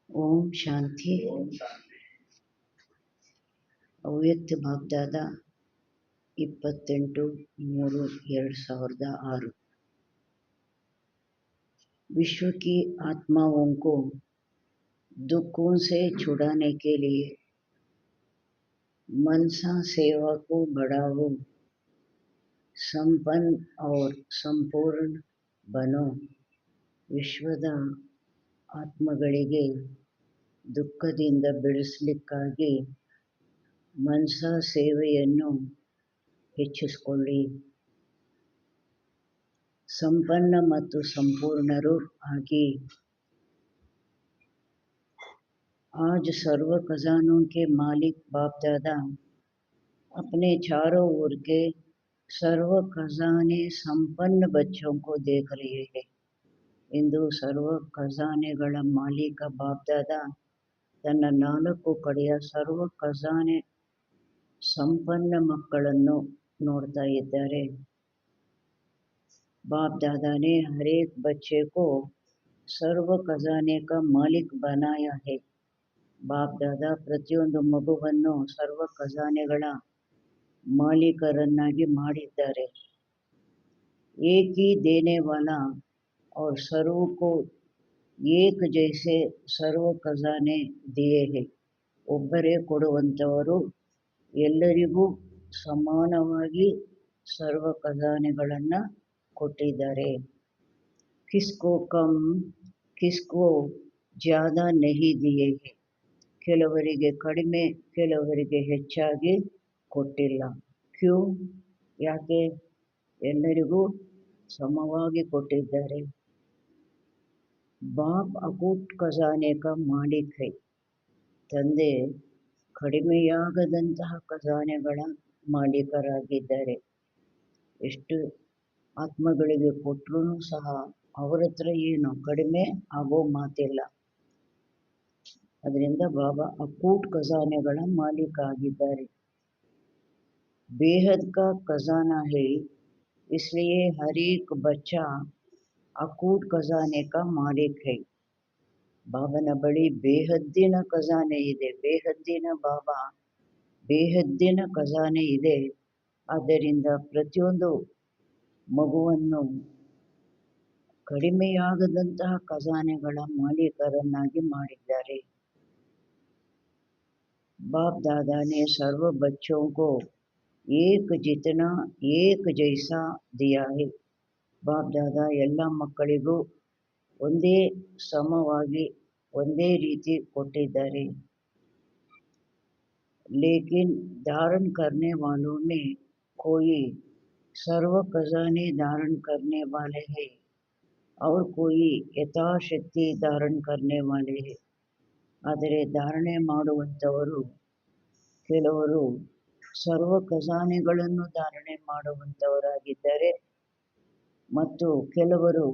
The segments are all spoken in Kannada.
ಓಂ ಶಾಂತಿ. ಅವ್ಯಕ್ತ ಬಾಗ್ದಾದ 28/3/2006। विश्व की आत्माओं को दुखों से छुड़ाने के लिए मनसा सेवा को बढ़ाओ, संपन्न और संपूर्ण बनो। ವಿಶ್ವದ ಆತ್ಮಗಳಿಗೆ ದುಃಖದಿಂದ ಬಿಡಿಸಲಿಕ್ಕಾಗಿ ಮನಸಾ ಸೇವೆಯನ್ನು ಹೆಚ್ಚಿಸಿಕೊಳ್ಳಿ, ಸಂಪನ್ನ ಮತ್ತು ಸಂಪೂರ್ಣರು ಆಗಿ। आज सर्व खजानों के मालिक बाप दादा अपने चारों ओर के सर्व खजाने संपन्न बच्चों को देख रहे हैं। ಇಂದು ಸರ್ವ ಖಜಾನೆಗಳ ಮಾಲೀಕ ಬಾಪ್ದಾದ ತನ್ನ 4 ಕಡೆಯ ಸರ್ವ ಖಜಾನೆ ಸಂಪನ್ನ ಮಕ್ಕಳನ್ನು ನೋಡ್ತಾ ಇದ್ದಾರೆ। बाप-दादा ने हर एक बच्चे को सर्व खजाने का मालिक बनाया है। ಬಾಪ್-दादा ಪ್ರತಿಯೊಂದು ಮಗುವನ್ನು ಸರ್ವ ಖಜಾನೆಗಳ ಮಾಲೀಕರನ್ನಾಗಿ ಮಾಡಿದ್ದಾರೆ। एक ही देने वाला और सर्व को एक जैसे सर्व ಖಜಾನೆ दिए हैं। ಒಬ್ಬರೇ ಕೊಡುವಂತವರು, ಎಲ್ಲರಿಗೂ ಸಮಾನವಾಗಿ ಸರ್ವ ಖಜಾನೆಗಳನ್ನು ಕೊಟ್ಟಿದ್ದಾರೆ। किसको कम किसको ज़्यादा नहीं दिए हैं। ಕೆಲವರಿಗೆ ಕಡಿಮೆ, ಕೆಲವರಿಗೆ ಹೆಚ್ಚಾಗಿ ಕೊಟ್ಟಿಲ್ಲ। ಕ್ಯೂ, ಯಾಕೆ? ಎಲ್ಲರಿಗೂ ಸಮವಾಗಿ ಕೊಟ್ಟಿದ್ದಾರೆ। ಬಾಪ್ ಅಕೂಟ್ ಖಜಾನೆ का ಮಾಲಿಕ್ है। ತಂದೆ ಕಡಿಮೆಯಾಗದಂತಹ ಖಜಾನೆಗಳ ಮಾಲೀಕರಾಗಿದ್ದಾರೆ। ಎಷ್ಟು ಆತ್ಮಗಳಿಗೆ ಕೊಟ್ಟರೂ ಸಹ ಅವರ ಹತ್ರ ಏನು ಕಡಿಮೆ ಆಗೋ ಮಾತಿಲ್ಲ। ಅದರಿಂದ ಬಾಬಾ ಅಕೂಟ್ ಖಜಾನೆಗಳ ಮಾಲೀಕ ಆಗಿದ್ದಾರೆ। बेहद का खजाना है, इसलिए हर एक बच्चा अकूट खजाने का मालिक है। ಬಾಬನ ಬಳಿ ಬೇಹದ್ದಿನ ಖಜಾನೆ ಇದೆ। ಬೇಹದ್ದಿನ ಬಾಬಾ ಬೇಹದ್ದಿನ ಖಜಾನೆ ಇದೆ। ಆದ್ದರಿಂದ ಪ್ರತಿಯೊಂದು ಮಗುವನ್ನು ಕಡಿಮೆಯಾಗದಂತಹ ಖಜಾನೆಗಳ ಮಾಲೀಕರನ್ನಾಗಿ ಮಾಡಿದ್ದಾರೆ। बाप दादा ने सर्व बच्चों को एक जितना एक जैसा दिया है। ಬಾಪ್ ದಾದಾ ಎಲ್ಲ ಮಕ್ಕಳಿಗೂ ಒಂದೇ ಸಮವಾಗಿ ಒಂದೇ ರೀತಿ ಕೊಟ್ಟಿದ್ದಾರೆ। लेकिन धारण करने वालों में कोई सर्व खजाने धारण करने वाले हैं और कोई यथाशक्ति धारण करने वाले हैं। ಆದರೆ ಧಾರಣೆ ಮಾಡುವಂಥವರು ಕೆಲವರು ಸರ್ವ ಖಜಾನೆಗಳನ್ನು ಧಾರಣೆ ಮಾಡುವಂಥವರಾಗಿದ್ದಾರೆ ಮತ್ತು ಕೆಲವರು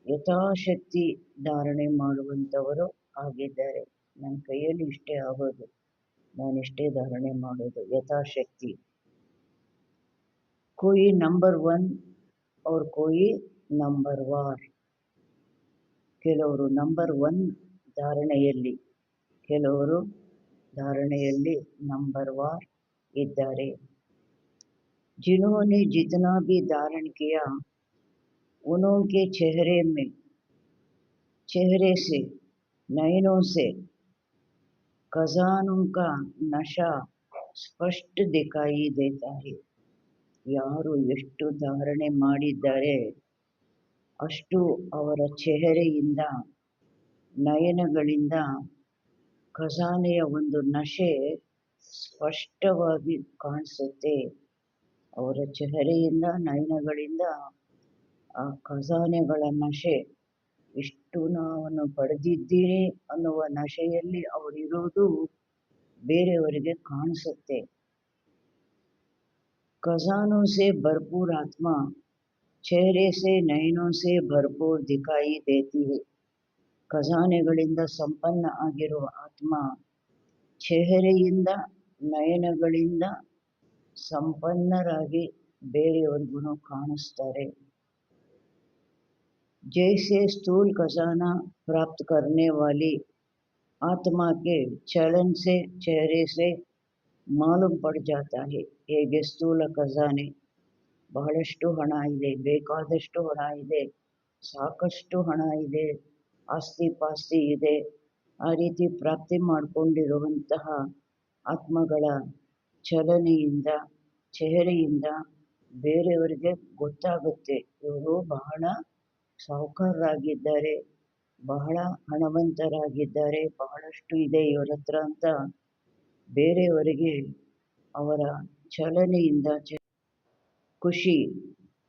ಯಥಾಶಕ್ತಿ ಧಾರಣೆ ಮಾಡುವಂಥವರು ಆಗಿದ್ದಾರೆ। ನನ್ನ ಕೈಯಲ್ಲಿ ಇಷ್ಟೇ ಆಗೋದು, ನಾನಿಷ್ಟೇ ಧಾರಣೆ ಮಾಡೋದು, ಯಥಾಶಕ್ತಿ। कोई नंबर 1 और कोई नंबर वार। ಕೆಲವರು ನಂಬರ್ 1 ಧಾರಣೆಯಲ್ಲಿ, ಕೆಲವರು ಧಾರಣೆಯಲ್ಲಿ ನಂಬರ್ ವಾರ್ ಇದ್ದಾರೆ। जिन्होंने जितना भी धारण किया उनके चेहरे से नयनों से खजानों का नशा स्पष्ट दिखाई देता है। ಯಾರು ಎಷ್ಟು ಧಾರಣೆ ಮಾಡಿದ್ದಾರೆ ಅಷ್ಟು ಅವರ ಚೆಹರೆಯಿಂದ, ನಯನಗಳಿಂದ ಖಜಾನೆಯ ಒಂದು ನಶೆ ಸ್ಪಷ್ಟವಾಗಿ ಕಾಣಿಸುತ್ತೆ। ಅವರ ಚೆಹರೆಯಿಂದ, ನಯನಗಳಿಂದ ಆ ಖಜಾನೆಗಳ ನಶೆ, ಇಷ್ಟು ನಾನು ಪಡೆದಿದ್ದೀನಿ ಅನ್ನುವ ನಶೆಯಲ್ಲಿ ಅವರಿರೋದು ಬೇರೆಯವರಿಗೆ ಕಾಣಿಸುತ್ತೆ। ಖಜಾನೋं से भरपूर आत्मा चेहरे से नयनों से भरपूर दिखाई देती है। ಖಜಾನೆಗಳಿಂದ ಸಂಪನ್ನ ಆಗಿರುವ ಆತ್ಮ ಚೆಹರೆಯಿಂದ, ನಯನಗಳಿಂದ ಸಂಪನ್ನರಾಗಿ ಬೇರೆಯವರಿಗೂ ಕಾಣಿಸ್ತಾರೆ। जैसे स्थूल खजाना प्राप्त करने वाली आत्मा के चलन से चेहरे से मालूम पड़ जाता है ಹೇಗೆ ಸ್ಥೂಲ ಖಜಾನೆ ಬಹಳಷ್ಟು ಹಣ ಇದೆ, ಬೇಕಾದಷ್ಟು ಹಣ ಇದೆ, ಸಾಕಷ್ಟು ಹಣ ಇದೆ, ಆಸ್ತಿ ಪಾಸ್ತಿ ಇದೆ, ಆ ರೀತಿ ಪ್ರಾಪ್ತಿ ಮಾಡಿಕೊಂಡಿರುವಂತಹ ಆತ್ಮಗಳ ಚಲನೆಯಿಂದ ಚೆಹರೆಯಿಂದ ಬೇರೆಯವರಿಗೆ ಗೊತ್ತಾಗುತ್ತೆ ಇವರು ಬಹಳ ಸಾಹುಕಾರರಾಗಿದ್ದಾರೆ, ಬಹಳ ಹಣವಂತರಾಗಿದ್ದಾರೆ, ಬಹಳಷ್ಟು ಇದೆ ಇವರ ಹತ್ರ ಅಂತ ಬೇರೆಯವರಿಗೆ ಅವರ ಚಲನೆಯಿಂದ ಖುಷಿ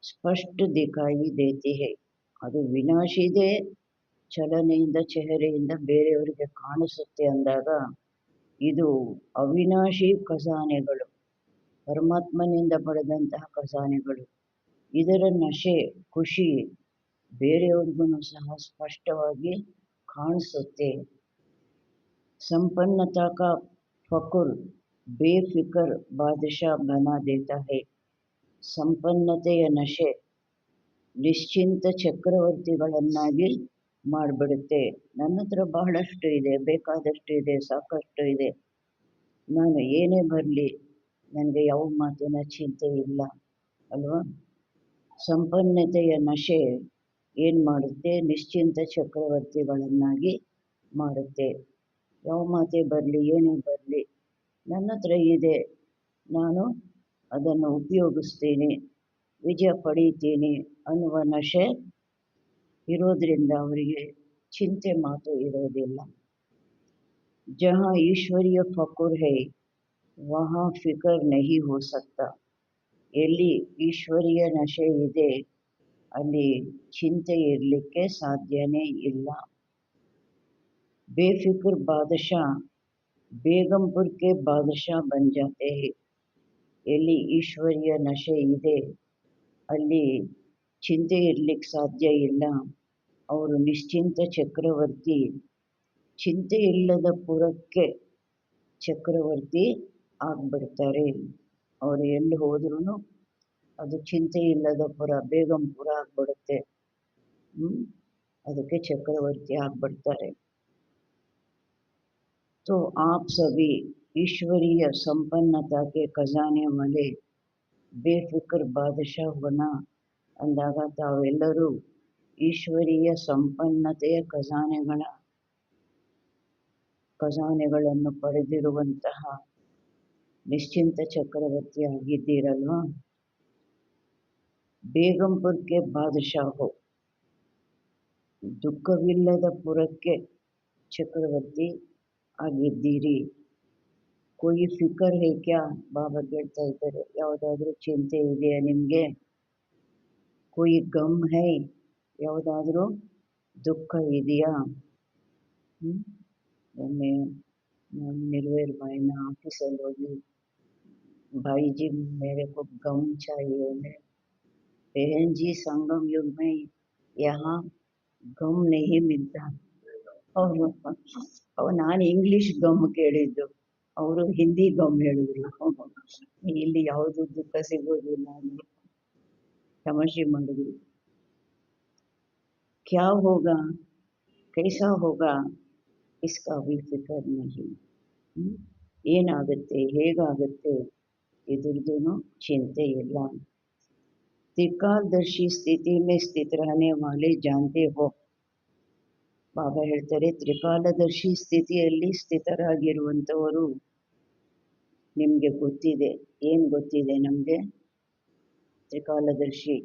ಸ್ಪಷ್ಟ ದಿಖಾಯಿ ದೇತಿ ಹೈ. ಅದು ವಿನಾಶಿದೆ ಚಲನೆಯಿಂದ ಚೆಹರೆಯಿಂದ ಬೇರೆಯವರಿಗೆ ಕಾಣಿಸುತ್ತೆ ಅಂದಾಗ ಇದು ಅವಿನಾಶಿ ಖಜಾನೆಗಳು, ಪರಮಾತ್ಮನಿಂದ ಪಡೆದಂತಹ ಖಜಾನೆಗಳು. ಇದರ ನಶೆ ಖುಷಿ ಬೇರೆಯವ್ರಿಗೂ ಸಹ ಸ್ಪಷ್ಟವಾಗಿ ಕಾಣಿಸುತ್ತೆ. ಸಂಪನ್ನತಾ ಕಾ ಫಕುರ್ ಬೇಫಿಕರ್ ಬಾದಶಾ ಬನಾ ದೇತಾ ಹೈ. ಸಂಪನ್ನತೆಯ ನಶೆ ನಿಶ್ಚಿಂತ ಚಕ್ರವರ್ತಿಗಳನ್ನಾಗಿ ಮಾಡಿಬಿಡುತ್ತೆ. ನನ್ನ ಹತ್ರ ಬಹಳಷ್ಟು ಇದೆ, ಬೇಕಾದಷ್ಟು ಇದೆ, ಸಾಕಷ್ಟು ಇದೆ, ನಾನು ಏನೇ ಬರಲಿ ನನಗೆ ಯಾವ ಮಾತಿನ ಚಿಂತೆ ಇಲ್ಲ ಅಲ್ವಾ. ಸಂಪನ್ನತೆಯ ನಶೆ ಏನು ಮಾಡುತ್ತೆ, ನಿಶ್ಚಿಂತ ಚಕ್ರವರ್ತಿಗಳನ್ನಾಗಿ ಮಾಡುತ್ತೆ. ಯಾವ ಮಾತೇ ಬರಲಿ ಏನೇ ಬರಲಿ ನನ್ನ ಹತ್ರ ಇದೆ, ನಾನು ಅದನ್ನು ಉಪಯೋಗಿಸ್ತೀನಿ, ವಿಜಯ ಪಡೀತೀನಿ ಅನ್ನುವ ನಶೆ ಇರೋದ್ರಿಂದ ಅವರಿಗೆ ಚಿಂತೆ ಮಾತು ಇರೋದಿಲ್ಲ. ಜहाँ ಈಶ್ವರೀಯ ಫಕುರ್ ಹೈ ವहाँ ಫಿಕರ್ ನಹಿ ಹೋ ಸಕ್ತಾ. ಎಲ್ಲಿ ಈಶ್ವರೀಯ ನಶೆ ಇದೆ ಅಲ್ಲಿ ಚಿಂತೆ ಇರಲಿಕ್ಕೆ ಸಾಧ್ಯನೇ ಇಲ್ಲ. बेफिक्र बादशाह ಬೇಗಂಪುರ ಕೆ ಬಾದಶಾ ಬನ್ ಜಾತೆ ಹೈ. ಎಲ್ಲಿ ಈಶ್ವರೀಯ ನಶೆ ಇದೆ ಅಲ್ಲಿ ಚಿಂತೆ ಇರಲಿಕ್ಕೆ ಸಾಧ್ಯ ಇಲ್ಲ, ಅವರು ನಿಶ್ಚಿಂತ ಚಕ್ರವರ್ತಿ. ಚಿಂತೆ ಇಲ್ಲದ ಪುರಕ್ಕೆ ಚಕ್ರವರ್ತಿ ಆಗ್ಬಿಡ್ತಾರೆ. ಅವರು ಎಲ್ಲಿ ಹೋದ್ರೂ ಅದು ಚಿಂತೆ ಇಲ್ಲದ ಪುರ, ಬೇಗಂಪುರ ಆಗ್ಬಿಡುತ್ತೆ. ಅದಕ್ಕೆ ಚಕ್ರವರ್ತಿ ಆಗ್ಬಿಡ್ತಾರೆ. तो आप सभी ईश्वरीय संपन्नता के खजाने वाले ಬೇಫಿಕ್ರ್ ಬಾದಶಾ ಬನ ಅಂದಾಗ ತಾವೆಲ್ಲರೂ ಈಶ್ವರೀಯ ಸಂಪನ್ನತೆಯ ಖಜಾನೆಗಳನ್ನು ಪಡೆದಿರುವಂತಹ ನಿಶ್ಚಿಂತ ಚಕ್ರವರ್ತಿ ಆಗಿದ್ದೀರಲ್ವಾ. ಬೇಗಂಪುರಕ್ಕೆ ಬಾದಶಾ ಹೋ, ದುಃಖವಿಲ್ಲದ ಪುರಕ್ಕೆ ಚಕ್ರವರ್ತಿ ಆಗಿದ್ದೀರಿ. ಕೊಯಿ ಫಿಕರ್ ಹೇ ಕ್ಯಾ, ಬಾಬಾ ಕೇಳ್ತಾ ಇದ್ದಾರೆ, ಯಾವುದಾದ್ರೂ ಚಿಂತೆ ಇದೆಯಾ ನಿಮಗೆ. ಕೊಯಿ ಗಮ್ ಹೈ, ಯಾವುದಾದ್ರೂ ದುಃಖ ಇದೆಯಾ. ಒಮ್ಮೆ ನಾನು ನಿರ್ವೇರ್ ಬಾಯಿನ ಆಫೀಸಲ್ಲಿ ಹೋಗಿ, भाई जी मेरे को गम चाहिए है, बहन जी संगम युग में यहाँ गम नहीं मिलता. ಅವರು ನಾನು ಇಂಗ್ಲಿಷ್ ಗಮ್ ಕೇಳಿದ್ದು, ಅವರು ಹಿಂದಿ ಗಮ್ ಹೇಳಿದ್ರು. ಇಲ್ಲಿ ಯಾವುದು ದುಃಖ ಸಿಗೋದಿಲ್ಲ ಅಂತ ತಮಾಷೆ ಮಾಡಿದ್ರು. ಕ್ಯಾ ಹೋಗಾ ಕೈಸಾ ಹೋಗಾ ಇಸ್ಕಾ ಭಿ ಫಿಕರ್ ನಹಿ. ಏನಾಗುತ್ತೆ ಹೇಗಾಗುತ್ತೆ ಇದ್ರದ್ದು ಚಿಂತೆ ಇಲ್ಲ. ತ್ರಿಕಾಲದರ್ಶಿ ಸ್ಥಿತಿ ಮೇ ಸ್ಥಿತ ರಹನೆ ವಾಲೆ ಜಾನ್ತೆ ಹೋ. ಬಾಬಾ ಹೇಳ್ತಾರೆ, ತ್ರಿಕಾಲದರ್ಶಿ ಸ್ಥಿತಿಯಲ್ಲಿ ಸ್ಥಿತರಾಗಿರುವಂಥವರು ನಿಮಗೆ ಗೊತ್ತಿದೆ. ಏನು ಗೊತ್ತಿದೆ ನಮಗೆ ತ್ರಿಕಾಲದರ್ಶಿ,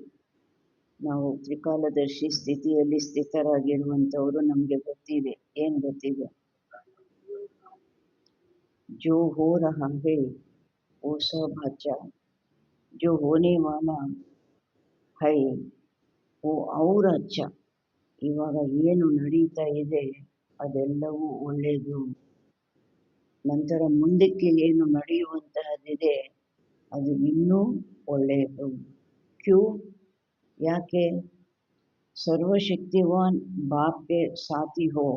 ನಾವು ತ್ರಿಕಾಲದರ್ಶಿ ಸ್ಥಿತಿಯಲ್ಲಿ ಸ್ಥಿತರಾಗಿರುವಂಥವರು ನಮಗೆ ಗೊತ್ತಿದೆ. ಏನು ಗೊತ್ತಿದೆ. जो हो रहा है वो सब अच्छा, जो होने वाला है वो और अच्छा. ಇವಾಗ ಏನು ನಡೀತಾ ಇದೆ ಅದೆಲ್ಲವೂ ಒಳ್ಳೆಯದು. ನಂತರ ಮುಂದಕ್ಕೆ ಏನು ನಡೆಯುವಂತಹದ್ದಿದೆ ಅದು ಇನ್ನೂ ಒಳ್ಳೆಯದು. ಕ್ಯೂ, ಯಾಕೆ. ಸರ್ವಶಕ್ತಿವಾನ್ ಬಾಪ್ ಕೆ ಸಾಥಿ ಹೋ,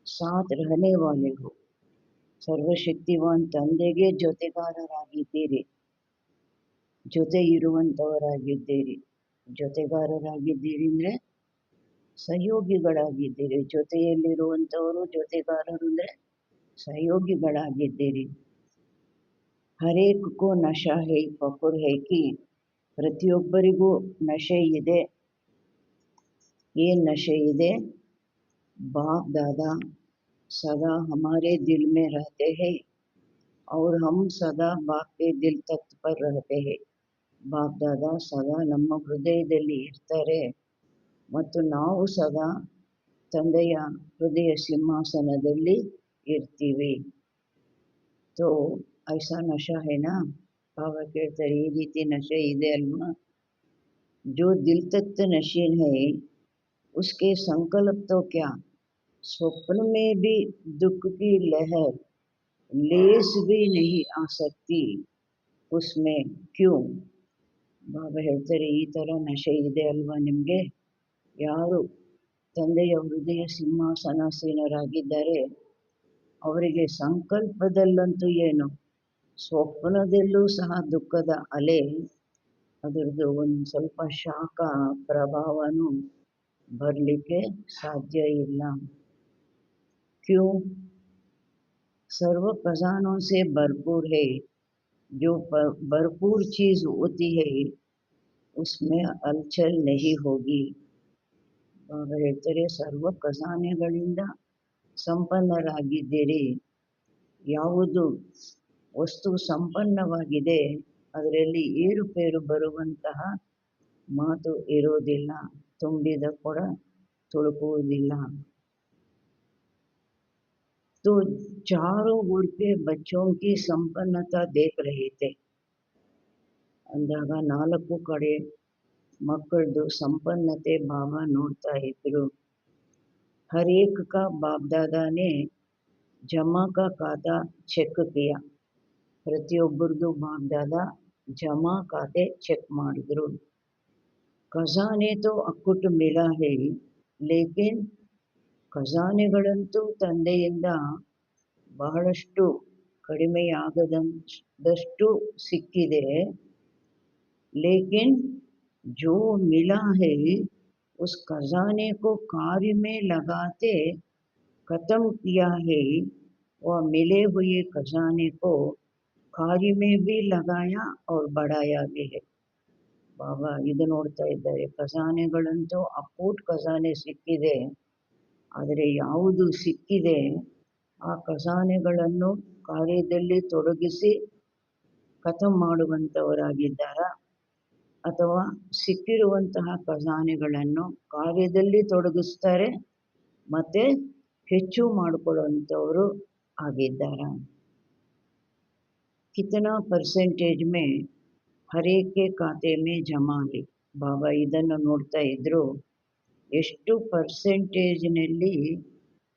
ಸಾಥ್ ರಹನೆ ವಾಲೆ ಹೋ. ಸರ್ವಶಕ್ತಿವಾನ್ ತಂದೆಗೆ ಜೊತೆಗಾರರಾಗಿದ್ದೀರಿ, ಜೊತೆ ಇರುವಂಥವರಾಗಿದ್ದೀರಿ. ಜೊತೆಗಾರರಾಗಿದ್ದೀರಿ ಅಂದರೆ ಸಹಯೋಗಿಗಳಾಗಿದ್ದೀರಿ. ಜೊತೆಯಲ್ಲಿರುವಂಥವರು ಜೊತೆಗಾರರು ಅಂದರೆ ಸಹಯೋಗಿಗಳಾಗಿದ್ದೀರಿ. ಹರೇಕಕ್ಕೂ ನಶಾ ಹೈ ಫಕುರ್ ಹೈ ಕಿ ಪ್ರತಿಯೊಬ್ಬರಿಗೂ ನಶೆ ಇದೆ. ಏನು ನಶೆ ಇದೆ? बाप दादा सदा हमारे दिल में रहते हैं और हम सदा बाप के दिल तख्त पर रहते हैं. ಬಾಪ್ ದಾದಾ ಸದಾ ನಮ್ಮ ಹೃದಯದಲ್ಲಿ ಇರ್ತಾರೆ ಮತ್ತು ನಾವು ಸದಾ ತಂದೆಯ ಹೃದಯ ಸಿಂಹಾಸನದಲ್ಲಿ ಇರ್ತೀವಿ. तो ऐसा नशा है ना. ಬಾಬಾ ಕೇಳ್ತಾರೆ, ಈ ರೀತಿ ನಶೆ ಇದೆ ಅಲ್ವಾ? जो दिल तख्त नशीन है उसके संकल्प तो क्या, स्वप्न में भी दुख की लहर लेस भी नहीं आ सकती उसमें क्यों. ಬಾಬಾ ಹೇಳ್ತಾರೆ, ಈ ಥರ ನಶೆ ಇದೆ ಅಲ್ವಾ ನಿಮಗೆ? ಯಾರು ತಂದೆಯ ಹೃದಯ ಸಿಂಹಾಸನಾಸೀನರಾಗಿದ್ದಾರೆ ಅವರಿಗೆ ಸಂಕಲ್ಪದಲ್ಲಂತೂ ಏನು, ಸ್ವಪ್ನದಲ್ಲೂ ಸಹ ದುಃಖದ ಅಲೆ, ಅದರದ್ದು ಒಂದು ಸ್ವಲ್ಪ ಶಾಖ ಪ್ರಭಾವನೂ ಬರಲಿಕ್ಕೆ ಸಾಧ್ಯ ಇಲ್ಲ. क्यों? सर्व खजानों से भरपूर है. जो भरपूर चीज़ होती है उसमें हलचल नहीं होगी. ಬಾಬಾ ಹೇಳ್ತಾರೆ, ಸರ್ವ ಖಜಾನೆಗಳಿಂದ ಸಂಪನ್ನರಾಗಿದ್ದೀರಿ. ಯಾವುದು ವಸ್ತು ಸಂಪನ್ನವಾಗಿದೆ ಅದರಲ್ಲಿ ಏರುಪೇರು ಬರುವಂತಹ ಮಾತು ಇರೋದಿಲ್ಲ, ತುಂಬಿದ ಕೊಡ ತುಳುಕುವುದಿಲ್ಲ. तो चारों ओर के बच्चों की संपन्नता देख रहे थे. ಅಂದಾಗ ನಾಲ್ಕು ಕಡೆ ಮಕ್ಕಳದು ಸಂಪನ್ನತೆ ಬಾಬಾ ನೋಡ್ತಾ ಇದ್ರು. हर एक का बाप दादा ने जमा का खाता ಚೆಕ್ किया. ಪ್ರತಿಯೊಬ್ಬರದು ಬಾಪ್ ದಾದಾ ಜಮಾ ಖಾತೆ ಚೆಕ್ ಮಾಡಿದ್ರು. ಖಜಾನೆ ತೋ ಅಕ್ಕುಟ್ ಮಿಲಾ ಹೈ ಲೇಕಿನ್ ಖಜಾನೆಗಳಂತೂ ತಂದೆಯಿಂದ ಬಹಳಷ್ಟು ಕಡಿಮೆಯಾಗದಷ್ಟು ಸಿಕ್ಕಿದೆ. ಲೇಕಿನ್ जो मिला है उस खजाने को कार्य में लगाते खत्म किया है. वह मिले हुए खजाने को कार्य में भी लगाया और बढ़ाया भी है. ಬಾಬಾ ಇದು ನೋಡ್ತಾ ಇದ್ದಾರೆ, ಖಜಾನೆಗಳಂತೂ ಅಪ್ಪೂಟ್ ಖಜಾನೆ ಸಿಕ್ಕಿದೆ, ಆದರೆ ಯಾವುದು ಸಿಕ್ಕಿದೆ ಆ ಖಜಾನೆಗಳನ್ನು ಕಾರ್ಯದಲ್ಲಿ ತೊಡಗಿಸಿ ಖತಮ್ ಮಾಡುವಂಥವರಾಗಿದ್ದಾರಾ, ಅಥವಾ ಸಿಕ್ಕಿರುವಂತಹ ಖಜಾನೆಗಳನ್ನು ಕಾರ್ಯದಲ್ಲಿ ತೊಡಗಿಸ್ತಾರೆ ಮತ್ತು ಹೆಚ್ಚು ಮಾಡಿಕೊಳ್ಳುವಂಥವರು ಆಗಿದ್ದಾರಾ. ಕಿತನಾ ಪರ್ಸೆಂಟೇಜ್ ಮೇ ಹರೇಕೆ ಖಾತೆ ಮೇ ಜಮಾ ಹೈ. ಬಾಬಾ ಇದನ್ನು ನೋಡ್ತಾ ಇದ್ರು, ಎಷ್ಟು ಪರ್ಸೆಂಟೇಜ್ನಲ್ಲಿ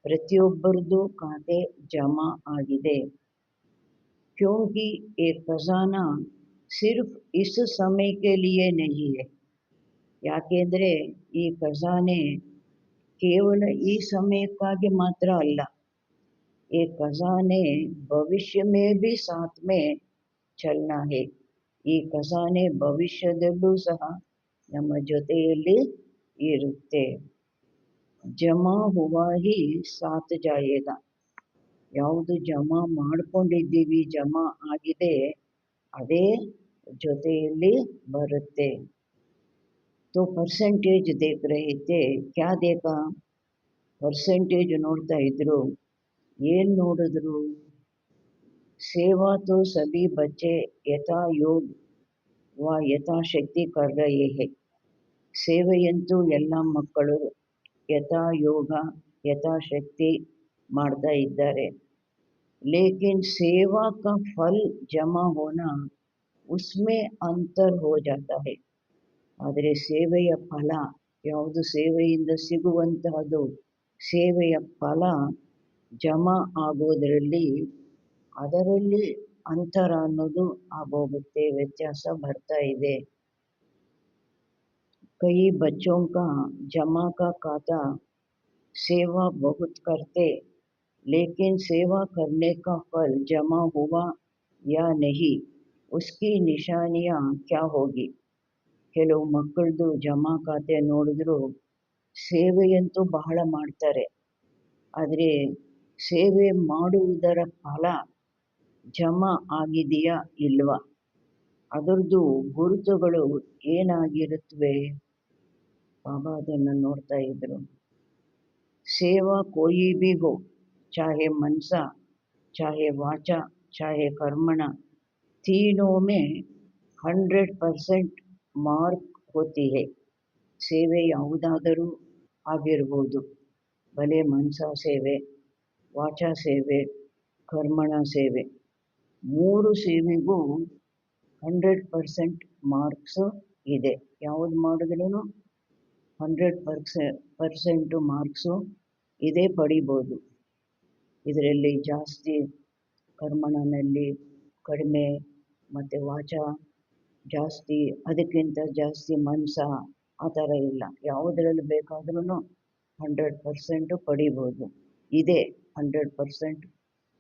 ಪ್ರತಿಯೊಬ್ಬರದ್ದು ಖಾತೆ ಜಮಾ ಆಗಿದೆ. ಕ್ಯೋಂಕಿ ಏ ಖಜಾನಾ ಸಿರ್ಫ್ ಇಸ್ ಸಮಯ ಕೆ ಲಿಯೆ ನಹೀ ಹೈ. ಯಾಕೆಂದರೆ ಈ ಖಜಾನೆ ಕೇವಲ ಈ ಸಮಯಕ್ಕಾಗಿ ಮಾತ್ರ ಅಲ್ಲ. ಈ ಖಜಾನೆ ಭವಿಷ್ಯ ಮೇ ಭಿ ಸಾಥ್ ಮೇ ಚಲ್ನಾ ಹೈ. ಈ ಖಜಾನೆ ಭವಿಷ್ಯದಲ್ಲೂ ಸಹ ನಮ್ಮ ಜೊತೆಯಲ್ಲಿ ಇರುತ್ತೆ. ಜಮಾ ಹುವಾ ಹಿ ಸಾಥ್ ಜಾಯೇಗಾ. ಯಾವುದು ಜಮಾ ಮಾಡಿಕೊಂಡಿದ್ದೀವಿ, ಜಮಾ ಆಗಿದೆ, ಅದೇ ಜೊತೆಯಲ್ಲಿ ಬರುತ್ತೆ. तो परसेंटेज देख रहे थे. क्या देखा? ಪರ್ಸೆಂಟೇಜ್ ನೋಡ್ತಾ ಇದ್ರು. ಏನು ನೋಡಿದ್ರು? ಸೇವಾ तो सभी बच्चे यथा योग व ಯಥಾಶಕ್ತಿ कर रहे हैं. ಸೇವೆಯಂತೂ ಎಲ್ಲ ಮಕ್ಕಳು ಯಥಾ ಯೋಗ ಯಥಾಶಕ್ತಿ ಮಾಡ್ತಾ ಇದ್ದಾರೆ. लेकिन सेवा का फल जमा होना उसमें अंतर हो जाता है. ಆದರೆ ಸೇವೆಯ ಫಲ, ಯಾವುದು ಸೇವೆಯಿಂದ ಸಿಗುವಂತಹದ್ದು, ಸೇವೆಯ ಫಲ ಜಮಾ ಆಗೋದರಲ್ಲಿ ಅದರಲ್ಲಿ ಅಂತರ ಅನ್ನೋದು ಆಗೋಗುತ್ತೆ, ವ್ಯತ್ಯಾಸ ಬರ್ತಾ ಇದೆ. कई बच्चों का जमा का खाता सेवा बहुत करते, लेकिन सेवा करने का फल जमा हुआ या नहीं उसकी निशानियाँ क्या होगी. ಕೆಲವು ಮಕ್ಕಳದು ಜಮಾ ಖಾತೆ ನೋಡಿದ್ರು, ಸೇವೆಯಂತೂ ಬಹಳ ಮಾಡ್ತಾರೆ, ಆದರೆ ಸೇವೆ ಮಾಡುವುದರ ಫಲ ಜಮಾ ಆಗಿದೆಯಾ ಇಲ್ವಾ, ಅದರದ್ದು ಗುರುತುಗಳು ಏನಾಗಿರುತ್ತವೆ? ಬಾಬಾ ಅದನ್ನು ನೋಡ್ತಾ ಇದ್ರು. ಸೇವಾ ಕೋಯಿ ಭಿ ಹೋ, ಚಾಹೆ ಮನಸ, ಚಾಹೆ ವಾಚ, ಚಾಹೆ ಕರ್ಮಣ, तीनों में 100% ಮಾರ್ಕ್ ಹೋತಿ ಹೈ. ಸೇವೆ ಯಾವುದಾದರೂ ಆಗಿರ್ಬೋದು, ಭಲೆ ಮನಸ ಸೇವೆ, ವಾಚಾ ಸೇವೆ, ಕರ್ಮಣ ಸೇವೆ, ಮೂರು ಸೇವೆಗೂ 100% ಮಾರ್ಕ್ಸು ಇದೆ. ಯಾವುದು ಮಾಡಿದ್ರೂ 100% ಮಾರ್ಕ್ಸು ಇದೇ ಪಡಿಬೋದು. ಇದರಲ್ಲಿ ಜಾಸ್ತಿ, ಕರ್ಮಣನಲ್ಲಿ ಕಡಿಮೆ, ಮತ್ತು ವಾಚಾ ಜಾಸ್ತಿ, ಅದಕ್ಕಿಂತ ಜಾಸ್ತಿ ಮನಸ, ಆ ಥರ ಇಲ್ಲ. ಯಾವುದರಲ್ಲಿ ಬೇಕಾದ್ರೂ 100% ಪಡಿಬೋದು. ಇದೆ 100%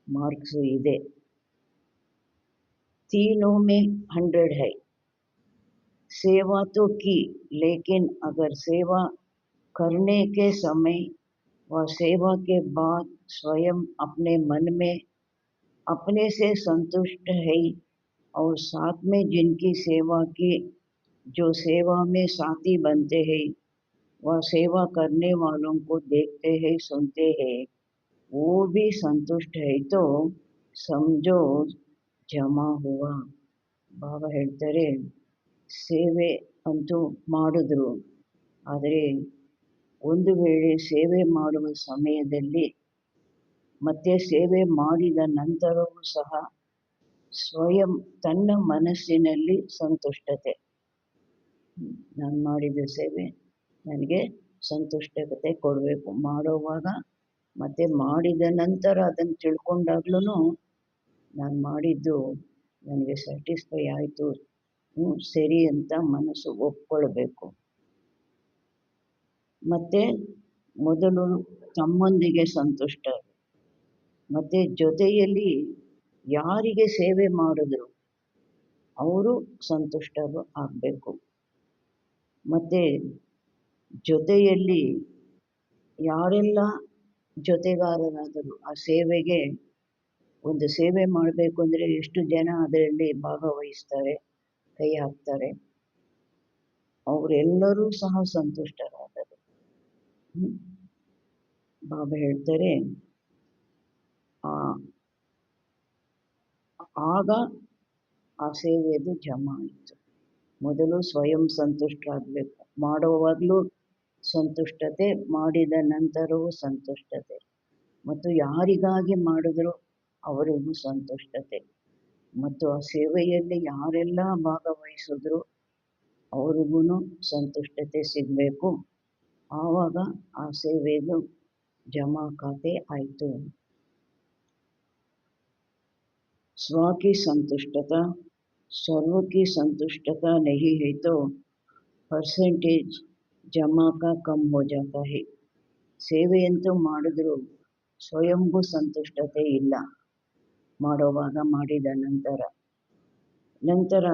ಮಾರ್ಕ್ಸು ಇದೆ. तीनों में 100 है. सेवा तो की, लेकिन अगर सेवा करने के समय व सेवा के बाद स्वयं अपने मन में अपने से संतुष्ट है और साथ में जिनकी सेवा की, जो सेवा में साथी बनते हैं, वह सेवा करने वालों को देखते हैं, सुनते हैं, वो भी संतुष्ट है, तो समझो ಜಮಾ ಹುವ. ಬಾಬಾ ಹೇಳ್ತಾರೆ, ಸೇವೆ ಅಂತೂ ಮಾಡಿದ್ರು, ಆದರೆ ಒಂದು ವೇಳೆ ಸೇವೆ ಮಾಡುವ ಸಮಯದಲ್ಲಿ ಮತ್ತೆ ಸೇವೆ ಮಾಡಿದ ನಂತರವೂ ಸಹ ಸ್ವಯಂ ತನ್ನ ಮನಸ್ಸಿನಲ್ಲಿ ಸಂತುಷ್ಟತೆ, ನಾನು ಮಾಡಿದ ಸೇವೆ ನನಗೆ ಸಂತುಷ್ಟತೆ ಕೊಡಬೇಕು, ಮಾಡೋವಾಗ ಮತ್ತು ಮಾಡಿದ ನಂತರ ಅದನ್ನು ತಿಳ್ಕೊಂಡಾಗ್ಲೂ ನಾನು ಮಾಡಿದ್ದು ನನಗೆ ಸ್ಯಾಟಿಸ್ಫೈ ಆಯಿತು, ಸರಿ ಅಂತ ಮನಸ್ಸು ಒಪ್ಕೊಳ್ಬೇಕು. ಮತ್ತು ಮೊದಲು ತಮ್ಮೊಂದಿಗೆ ಸಂತುಷ್ಟ, ಮತ್ತು ಜೊತೆಯಲ್ಲಿ ಯಾರಿಗೆ ಸೇವೆ ಮಾಡಿದ್ರು ಅವರು ಸಂತುಷ್ಟರು ಆಗಬೇಕು. ಮತ್ತು ಜೊತೆಯಲ್ಲಿ ಯಾರೆಲ್ಲ ಜೊತೆಗಾರರಾದರು ಆ ಸೇವೆಗೆ, ಒಂದು ಸೇವೆ ಮಾಡಬೇಕು ಅಂದರೆ ಎಷ್ಟು ಜನ ಅದರಲ್ಲಿ ಭಾಗವಹಿಸ್ತಾರೆ, ಕೈ ಹಾಕ್ತಾರೆ, ಅವರೆಲ್ಲರೂ ಸಹ ಸಂತುಷ್ಟರಾದರು. ಬಾಬಾ ಹೇಳ್ತಾರೆ, ಆಗ ಆ ಸೇವೆಯದು ಜಮಾ ಆಯಿತು. ಮೊದಲು ಸ್ವಯಂ ಸಂತುಷ್ಟರಾಗಬೇಕು, ಮಾಡುವಾಗಲೂ ಸಂತುಷ್ಟತೆ, ಮಾಡಿದ ನಂತರವೂ ಸಂತುಷ್ಟತೆ, ಮತ್ತು ಯಾರಿಗಾಗಿ ಮಾಡಿದ್ರು ಅವರಿಗೂ ಸಂತುಷ್ಟತೆ, ಮತ್ತು ಆ ಸೇವೆಯಲ್ಲಿ ಯಾರೆಲ್ಲ ಭಾಗವಹಿಸಿದ್ರು ಅವ್ರಿಗೂ ಸಂತುಷ್ಟತೆ ಸಿಗಬೇಕು. ಆವಾಗ ಆ ಸೇವೆದು ಜಮಾ ಖಾತೆ ಆಯಿತು. स्व की संतुष्टता, सर्व की संतुष्टता नहीं है तो परसेंटेज जमा का कम हो जाता है. ಸೇವೆಯಂತೂ ಮಾಡಿದ್ರು ಸ್ವಯಂಗೂ ಸಂತುಷ್ಟತೆ ಇಲ್ಲ, ಮಾಡೋವಾಗ ಮಾಡಿದ ನಂತರ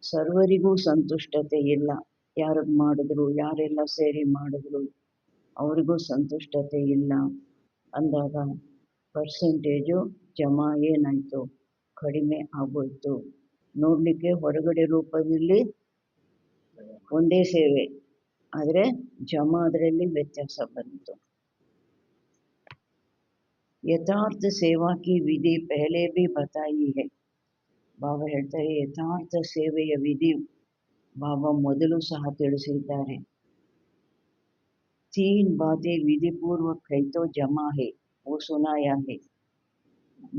ಸರ್ವರಿಗೂ ಸಂತುಷ್ಟತೆ ಇಲ್ಲ. ಯಾರಿಗೆ ಮಾಡಿದ್ರು, ಯಾರೆಲ್ಲ ಸೇರಿ ಮಾಡಿದ್ರು ಅವರಿಗೂ ಸಂತುಷ್ಟತೆ ಇಲ್ಲ ಅಂದಾಗ ಪರ್ಸೆಂಟೇಜು ಜಮಾ ಏನಾಯಿತು, ಕಡಿಮೆ ಆಗೋಯ್ತು. ನೋಡಲಿಕ್ಕೆ ಹೊರಗಡೆ ರೂಪದಲ್ಲಿ ಒಂದೇ ಸೇವೆ, ಆದರೆ ಜಮಾ ಅದರಲ್ಲಿ ವ್ಯತ್ಯಾಸ ಬಂತು. ಯಥಾರ್ಥ ಸೇವಾ ಕಿ ವಿಧಿ ಪಹಲೆ ಭಿ ಬತಾಯಿ ಹೈ. ಬಾಬಾ ಹೇಳ್ತಾರೆ, ಯಥಾರ್ಥ ಸೇವೆಯ ವಿಧಿ ಬಾಬಾ ಮೊದಲು ಸಹ ತಿಳಿಸಿದ್ದಾರೆ. ತೀನ್ ಬಾತೆ ವಿಧಿಪೂರ್ವಕ ಹೈ ತೋ ಜಮಾ ಹೈ, वो सुनाया है.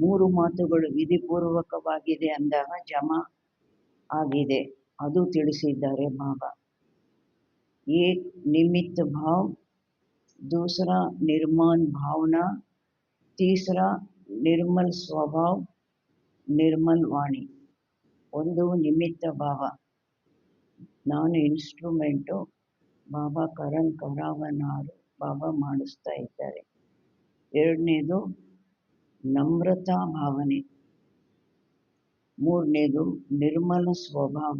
ಮೂರು ಮಾತುಗಳು ವಿಧಿಪೂರ್ವಕವಾಗಿದೆ ಅಂದಾಗ ಜಮಾ ಆಗಿದೆ, ಅದು ತಿಳಿಸಿದ್ದಾರೆ ಬಾಬಾ. ಏಕ್ ನಿಮಿತ್ತ ಭಾವ್, दूसरा निर्माण भावना, तीसरा निर्मल स्वभाव, ನಿರ್ಮಲ್ ವಾಣಿ. ಒಂದು ನಿಮಿತ್ತ ಭಾವ, ನಾನು ಇನ್ಸ್ಟ್ರೂಮೆಂಟು, ಬಾಬಾ ಕರಾವನಾರು, ಬಾಬಾ ಮಾಡಿಸ್ತಾ ಇದ್ದಾರೆ. ಎರಡನೇದು ನಮ್ರತಾ ಭಾವನೆ, ಮೂರನೇದು ನಿರ್ಮಲ ಸ್ವಭಾವ,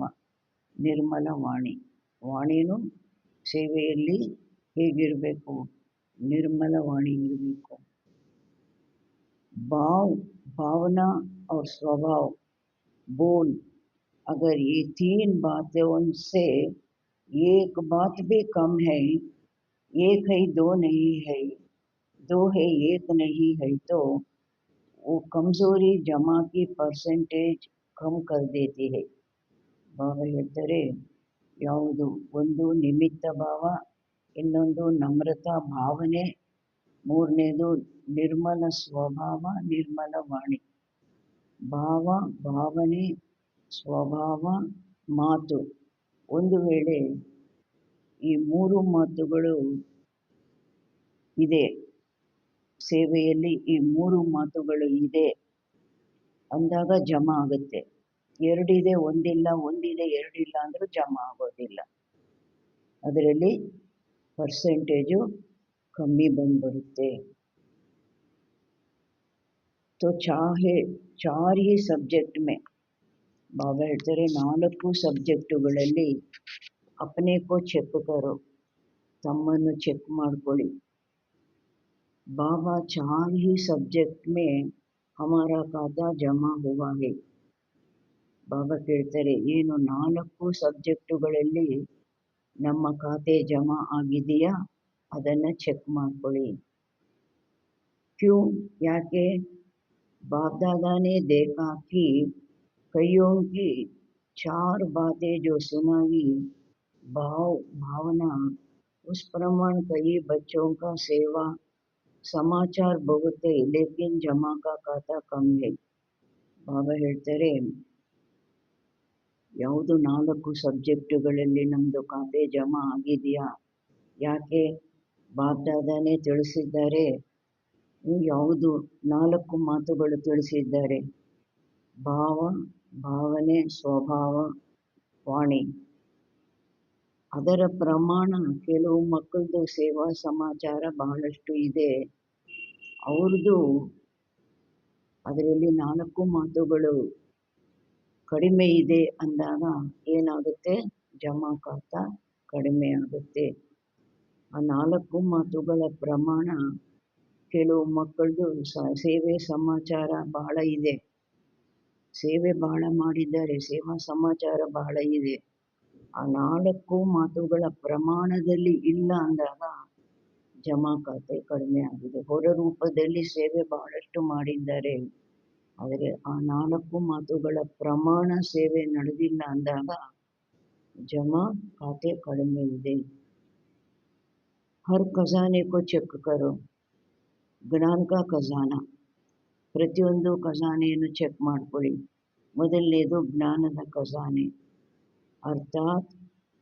ನಿರ್ಮಲ ವಾಣಿ. ವಾಣಿನೂ ಸೇವೆಯಲ್ಲಿ ಹೇಗಿರಬೇಕು? ನಿರ್ಮಲವಾಣಿ ಇರಬೇಕು. भाव, भावना और स्वभाव, बोल, अगर ये तीन बातों से एक बात भी कम है, एक है दो नहीं है, दो है एक नहीं है, तो वो कमजोरी जमा की परसेंटेज कम कर देती है. ಬಾಬಾ ಹೇಳ್ತಾರೆ, ಯಾವುದು ಒಂದು ನಿಮಿತ್ತ ಭಾವ, ಇನ್ನೊಂದು ನಮ್ರತಾ ಭಾವನೆ, ಮೂರನೇದು ನಿರ್ಮಲ ಸ್ವಭಾವ, ನಿರ್ಮಲ ವಾಣಿ. ಭಾವ, ಭಾವನೆ, ಸ್ವಭಾವ, ಮಾತು. ಒಂದು ವೇಳೆ ಈ ಮೂರು ಮಾತುಗಳು ಇದೆ, ಸೇವೆಯಲ್ಲಿ ಈ ಮೂರು ಮಾತುಗಳು ಇದೆ ಅಂದಾಗ ಜಮಾ ಆಗುತ್ತೆ. ಎರಡಿದೆ ಒಂದಿಲ್ಲ, ಒಂದಿದೆ ಎರಡಿಲ್ಲ ಅಂದರೂ ಜಮಾ ಆಗೋದಿಲ್ಲ. ಅದರಲ್ಲಿ ಪರ್ಸೆಂಟೇಜು ಕಮ್ಮಿ ಬಂದ್ಬಿಡುತ್ತೆ. तो चाहे चार ही सब्जेक्ट में, ಬಾಬಾ ಹೇಳ್ತಾರೆ 4 ಸಬ್ಜೆಕ್ಟುಗಳಲ್ಲಿ अपने को ಚೆಕ್ करो, ತಮ್ಮನ್ನು ಚೆಕ್ ಮಾಡ್ಕೊಳ್ಳಿ. बाबा 4 ही सब्जेक्ट में हमारा खाता जमा हुआ है. ಬಾಬಾ ಕೇಳ್ತಾರೆ, ಏನು 4 ಸಬ್ಜೆಕ್ಟುಗಳಲ್ಲಿ ನಮ್ಮ ಖಾತೆ ಜಮಾ ಆಗಿದೆಯಾ, ಅದನ್ನು ಚೆಕ್ ಮಾಡ್ಕೊಳ್ಳಿ. ಕ್ಯೂ, ಯಾಕೆ? बाप दादा ने देखा कि कईयों की 4 बातें जो सुनाई, भाव भावना, उस प्रमाण कई बच्चों का सेवा समाचार बहुत है, लेकिन जमा का खाता कम है. ಬಾಬಾ ಹೇಳ್ತಾರೆ, ಯಾವುದು 4 ಸಬ್ಜೆಕ್ಟುಗಳಲ್ಲಿ ನಮ್ಮದು ಖಾತೆ ಜಮಾ ಆಗಿದೆಯಾ, ಯಾಕೆ? ಬಾಪ್ ದಾದಾನೇ ತಿಳಿಸಿದ್ದಾರೆ. ಯಾವುದು 4 ಮಾತುಗಳು ತಿಳಿಸಿದ್ದಾರೆ? ಭಾವ, ಭಾವನೆ, ಸ್ವಭಾವ, ವಾಣಿ. ಅದರ ಪ್ರಮಾಣ ಕೆಲವು ಮಕ್ಕಳದು ಸೇವಾ ಸಮಾಚಾರ ಬಹಳಷ್ಟು ಇದೆ. ಅವ್ರದ್ದು ಅದರಲ್ಲಿ 4 ಮಾತುಗಳು ಕಡಿಮೆ ಇದೆ ಅಂದಾಗ ಏನಾಗುತ್ತೆ? ಜಮಾ ಖಾತಾ ಕಡಿಮೆ ಆಗುತ್ತೆ. ಆ 4 ಮಾತುಗಳ ಪ್ರಮಾಣ ಕೆಲವು ಮಕ್ಕಳದು ಸೇವೆ ಸಮಾಚಾರ ಬಹಳ ಇದೆ, ಸೇವೆ ಬಹಳ ಮಾಡಿದ್ದಾರೆ, ಸೇವಾ ಸಮಾಚಾರ ಬಹಳ ಇದೆ. ಆ 4 ಮಾತುಗಳ ಪ್ರಮಾಣದಲ್ಲಿ ಇಲ್ಲ ಅಂದಾಗ ಜಮಾ ಖಾತೆ ಕಡಿಮೆ ಆಗಿದೆ. ಹೊರ ರೂಪದಲ್ಲಿ ಸೇವೆ ಬಹಳಷ್ಟು ಮಾಡಿದ್ದಾರೆ, ಆದರೆ ಆ 4 ಮಾತುಗಳ ಪ್ರಮಾಣ ಸೇವೆ ನಡೆದಿಲ್ಲ ಅಂದಾಗ ಜಮಾ ಖಾತೆ ಕಡಿಮೆ ಇದೆ. ಹರ್ ಖಜಾನೆ ಕೋ ಚೆಕ್ ಕರೋ, ಜ್ಞಾನ ಕಾ ಖಜಾನ. ಪ್ರತಿಯೊಂದು ಖಜಾನೆಯನ್ನು ಚೆಕ್ ಮಾಡ್ಕೊಳ್ಳಿ. ಮೊದಲನೇದು ಜ್ಞಾನದ ಖಜಾನೆ, ಅರ್ಥಾತ್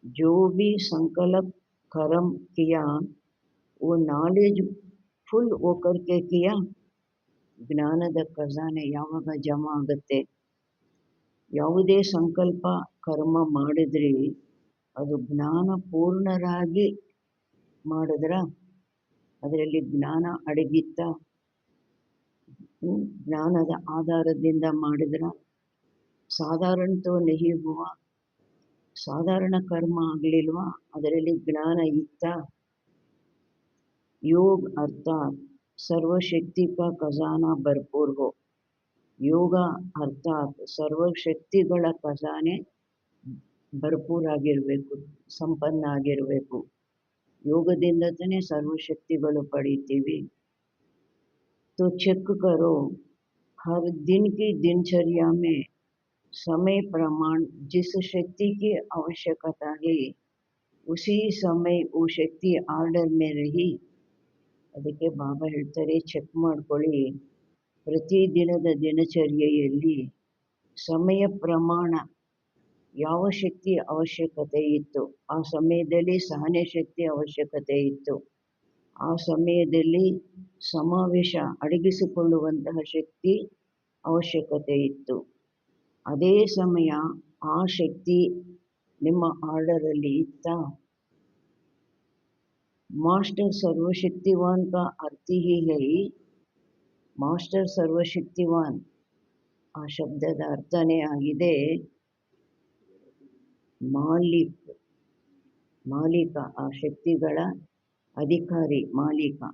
जो भी संकल्प कर्म किया वो नॉलेज फुल होकर के किया. ಜ್ಞಾನದ ಖಜಾನೆ ಯಾವಾಗ ಜಮಾ ಆಗುತ್ತೆ? ಯಾವುದೇ ಸಂಕಲ್ಪ ಕರ್ಮ ಮಾಡಿದ್ರಿ ಅದು ಜ್ಞಾನ ಪೂರ್ಣರಾಗಿ ಮಾಡಿದ್ರ, ಅದರಲ್ಲಿ ಜ್ಞಾನ ಅಡಗಿತ್ತ, ಜ್ಞಾನದ ಆಧಾರದಿಂದ ಮಾಡಿದ್ರ, ಸಾಧಾರಣತೋ ನಹಿ ಹುವಾ, ಸಾಧಾರಣ ಕರ್ಮ ಆಗಲಿಲ್ವಾ, ಅದರಲ್ಲಿ ಜ್ಞಾನ ಇತ್ತ. ಯೋಗ ಅರ್ಥಾತ್ ಸರ್ವಶಕ್ತಿ ಕಾ ಖಜಾನಾ ಭರ್ಪೂರ್ ಹೋ. ಯೋಗ ಅರ್ಥಾತ್ ಸರ್ವಶಕ್ತಿಗಳ ಖಜಾನೆ ಭರ್ಪೂರ್ ಆಗಿರಬೇಕು, ಸಂಪನ್ನ ಆಗಿರಬೇಕು. ಯೋಗದಿಂದ ತಾನೇ ಸರ್ವಶಕ್ತಿಗಳು ಪಡೀತೀವಿ. तो चेक करो हर दिन की दिनचर्या में समय प्रमाण जिस शक्ति की आवश्यकता है उसी समय वो शक्ति आर्डर में रही. ಅದಕ್ಕೆ ಬಾಬಾ ಹೇಳ್ತಾರೆ, ಚೆಕ್ ಮಾಡ್ಕೊಳ್ಳಿ. ಪ್ರತಿದಿನದ ದಿನಚರ್ಯೆಯಲ್ಲಿ ಸಮಯ ಪ್ರಮಾಣ ಯಾವ ಶಕ್ತಿ ಅವಶ್ಯಕತೆ ಇತ್ತು, ಆ ಸಮಯದಲ್ಲಿ ಸಹನೆ ಶಕ್ತಿ ಅವಶ್ಯಕತೆ ಇತ್ತು, ಆ ಸಮಯದಲ್ಲಿ ಸಮಾವೇಶ ಅಡಗಿಸಿಕೊಳ್ಳುವಂತಹ ಶಕ್ತಿ ಅವಶ್ಯಕತೆ ಇತ್ತು. ಅದೇ ಸಮಯ ಆ ಶಕ್ತಿ ನಿಮ್ಮ ಆರ್ಡರಲ್ಲಿ ಇತ್ತ. ಮಾಸ್ಟರ್ ಸರ್ವಶಕ್ತಿವಾನ್ ಕಾ ಅರ್ಥ ಹಿ ಹೈ, ಮಾಸ್ಟರ್ ಸರ್ವಶಕ್ತಿವಾನ್ ಆ ಶಬ್ದದ ಅರ್ಥನೇ ಆಗಿದೆ ಮಾಲಿಕ, ಆ ಶಕ್ತಿಗಳ अधिकारी मालिका।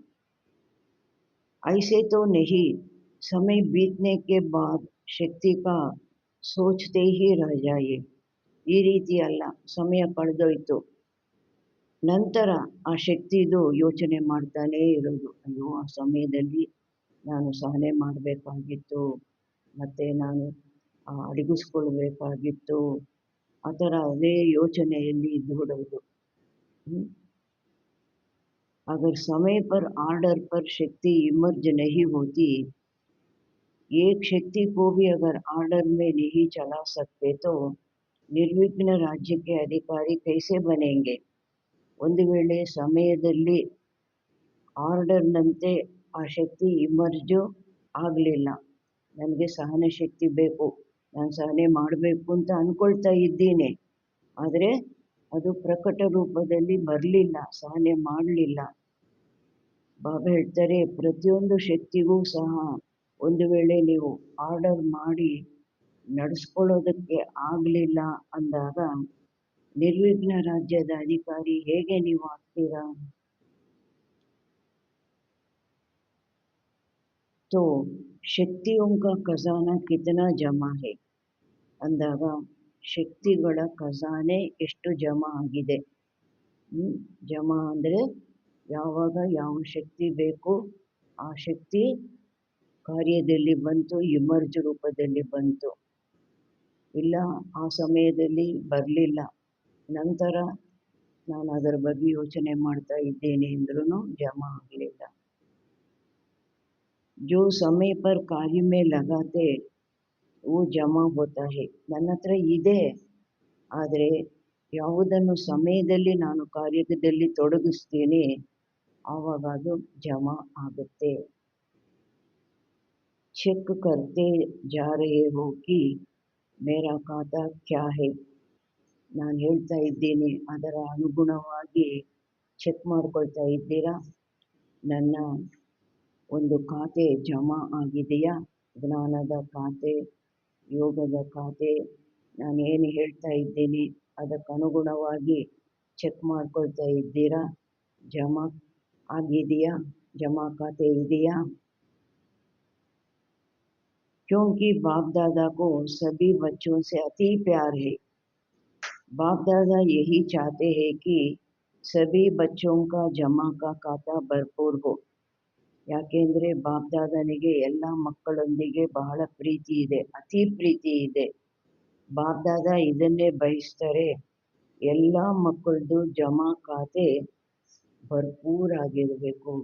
ऐसे तो नहीं, समय बीतने के बाद शक्ति का सोचते ही रह जाइए। ಈ ರೀತಿ ಅಲ್ಲ, ಸಮಯ ಕಳೆದೋಯ್ತು ನಂತರ ಆ ಶಕ್ತಿದು ಯೋಚನೆ ಮಾಡ್ತಾನೇ ಇರೋದು. ಅಯ್ಯೋ ಆ ಸಮಯದಲ್ಲಿ ನಾನು ಸಹನೆ ಮಾಡಬೇಕಾಗಿತ್ತು, ಮತ್ತು ನಾನು ಅಡಗಿಸ್ಕೊಳ್ಬೇಕಾಗಿತ್ತು, ಆ ಥರ ಅದೇ ಯೋಚನೆಯಲ್ಲಿ ಇದ್ದು ಬಿಡೋದು. अगर समय पर आर्डर पर शक्ति इमर्ज नहीं होती, एक शक्ति को भी अगर आर्डर में नहीं चला सकते तो ನಿರ್ವಿಘ್ನ ರಾಜ್ಯಕ್ಕೆ ಅಧಿಕಾರಿ ಕೈಸೆ ಬನೆಂಗೆ. ಒಂದು ವೇಳೆ ಸಮಯದಲ್ಲಿ ಆರ್ಡರ್ನಂತೆ ಆ ಶಕ್ತಿ ಇಮರ್ಜು ಆಗಲಿಲ್ಲ, ನನಗೆ ಸಹನೆ ಶಕ್ತಿ ಬೇಕು, ನಾನು ಸಹನೆ ಮಾಡಬೇಕು ಅಂತ ಅಂದ್ಕೊಳ್ತಾ ಇದ್ದೀನಿ, ಆದರೆ ಅದು ಪ್ರಕಟ ರೂಪದಲ್ಲಿ ಬರಲಿಲ್ಲ, ಸಹನೆ ಮಾಡಲಿಲ್ಲ. ಬಾಬಾ ಹೇಳ್ತಾರೆ, ಪ್ರತಿಯೊಂದು ಶಕ್ತಿಗೂ ಸಹ ಒಂದು ವೇಳೆ ನೀವು ಆರ್ಡರ್ ಮಾಡಿ ನಡೆಸ್ಕೊಳ್ಳೋದಕ್ಕೆ ಆಗಲಿಲ್ಲ ಅಂದಾಗ ನಿರ್ವಿಘ್ನ ರಾಜ್ಯದ ಅಧಿಕಾರಿ ಹೇಗೆ ನೀವು ಆಗ್ತೀರಾ? तो शक्तियों का खजाना कितना जमा है ಅಂದಾಗ ಶಕ್ತಿಗಳ ಖಜಾನೆ ಎಷ್ಟು ಜಮಾ ಆಗಿದೆ. ಜಮಾ ಅಂದರೆ ಯಾವಾಗ ಯಾವ ಶಕ್ತಿ ಬೇಕು ಆ ಶಕ್ತಿ ಕಾರ್ಯದಲ್ಲಿ ಬಂತು, ಇಮರ್ಜ್ ರೂಪದಲ್ಲಿ ಬಂತು. ಇಲ್ಲ ಆ ಸಮಯದಲ್ಲಿ ಬರಲಿಲ್ಲ, ನಂತರ ನಾನು ಅದರ ಬಗ್ಗೆ ಯೋಚನೆ ಮಾಡ್ತಾ ಇದ್ದೇನೆ ಅಂದ್ರೂ ಜಮಾ ಆಗಲಿಲ್ಲ. जो समय पर कार्य में लगाते वो ಜಮಾ ಹೋತಾ ಹೇ. ನನ್ನ ಹತ್ರ ಇದೆ, ಆದರೆ ಯಾವುದನ್ನು ಸಮಯದಲ್ಲಿ ನಾನು ಕಾರ್ಯದಲ್ಲಿ ತೊಡಗಿಸ್ತೀನಿ ಆವಾಗ ಅದು ಜಮಾ ಆಗುತ್ತೆ. ಚೆಕ್ ಕರ್ತೆ ಜಾ ರಹೆ ಹೋ ಕಿ ಮೇರಾ ಖಾತಾ ಕ್ಯಾ ಹೇ. ನಾನು ಹೇಳ್ತಾ ಇದ್ದೀನಿ, ಅದರ ಅನುಗುಣವಾಗಿ ಚೆಕ್ ಮಾಡ್ಕೊಳ್ತಾ ಇದ್ದೀರಾ, ನನ್ನ ಒಂದು ಖಾತೆ ಜಮಾ ಆಗಿದೆಯಾ, ಜ್ಞಾನದ ಖಾತೆ, ಯೋಗದ ಖಾತೆ, ನಾನೇನು ಹೇಳ್ತಾ ಇದ್ದೀನಿ ಅದಕ್ಕನುಗುಣವಾಗಿ ಚೆಕ್ ಮಾಡ್ಕೊಳ್ತಾ ಇದ್ದೀರಾ, ಜಮಾ ಆಗಿದೆಯಾ, ಜಮಾ ಖಾತೆ ಇದೆಯಾ. क्योंकि बाप दादा को सभी बच्चों से अति प्यार है. बाप दादा यही चाहते हैं कि सभी बच्चों का जमा का खाता भरपूर हो. ಯಾಕೆಂದರೆ ಬಾಪ್ ದಾದನಿಗೆ ಎಲ್ಲ ಮಕ್ಕಳೊಂದಿಗೆ ಬಹಳ ಪ್ರೀತಿ ಇದೆ, ಅತಿ ಪ್ರೀತಿ ಇದೆ. ಬಾಪ್ ದಾದ ಇದನ್ನೇ ಬಯಸ್ತಾರೆ, ಎಲ್ಲ ಮಕ್ಕಳದು ಜಮಾ ಖಾತೆ ಭರ್ಪೂರಾಗಿರಬೇಕು.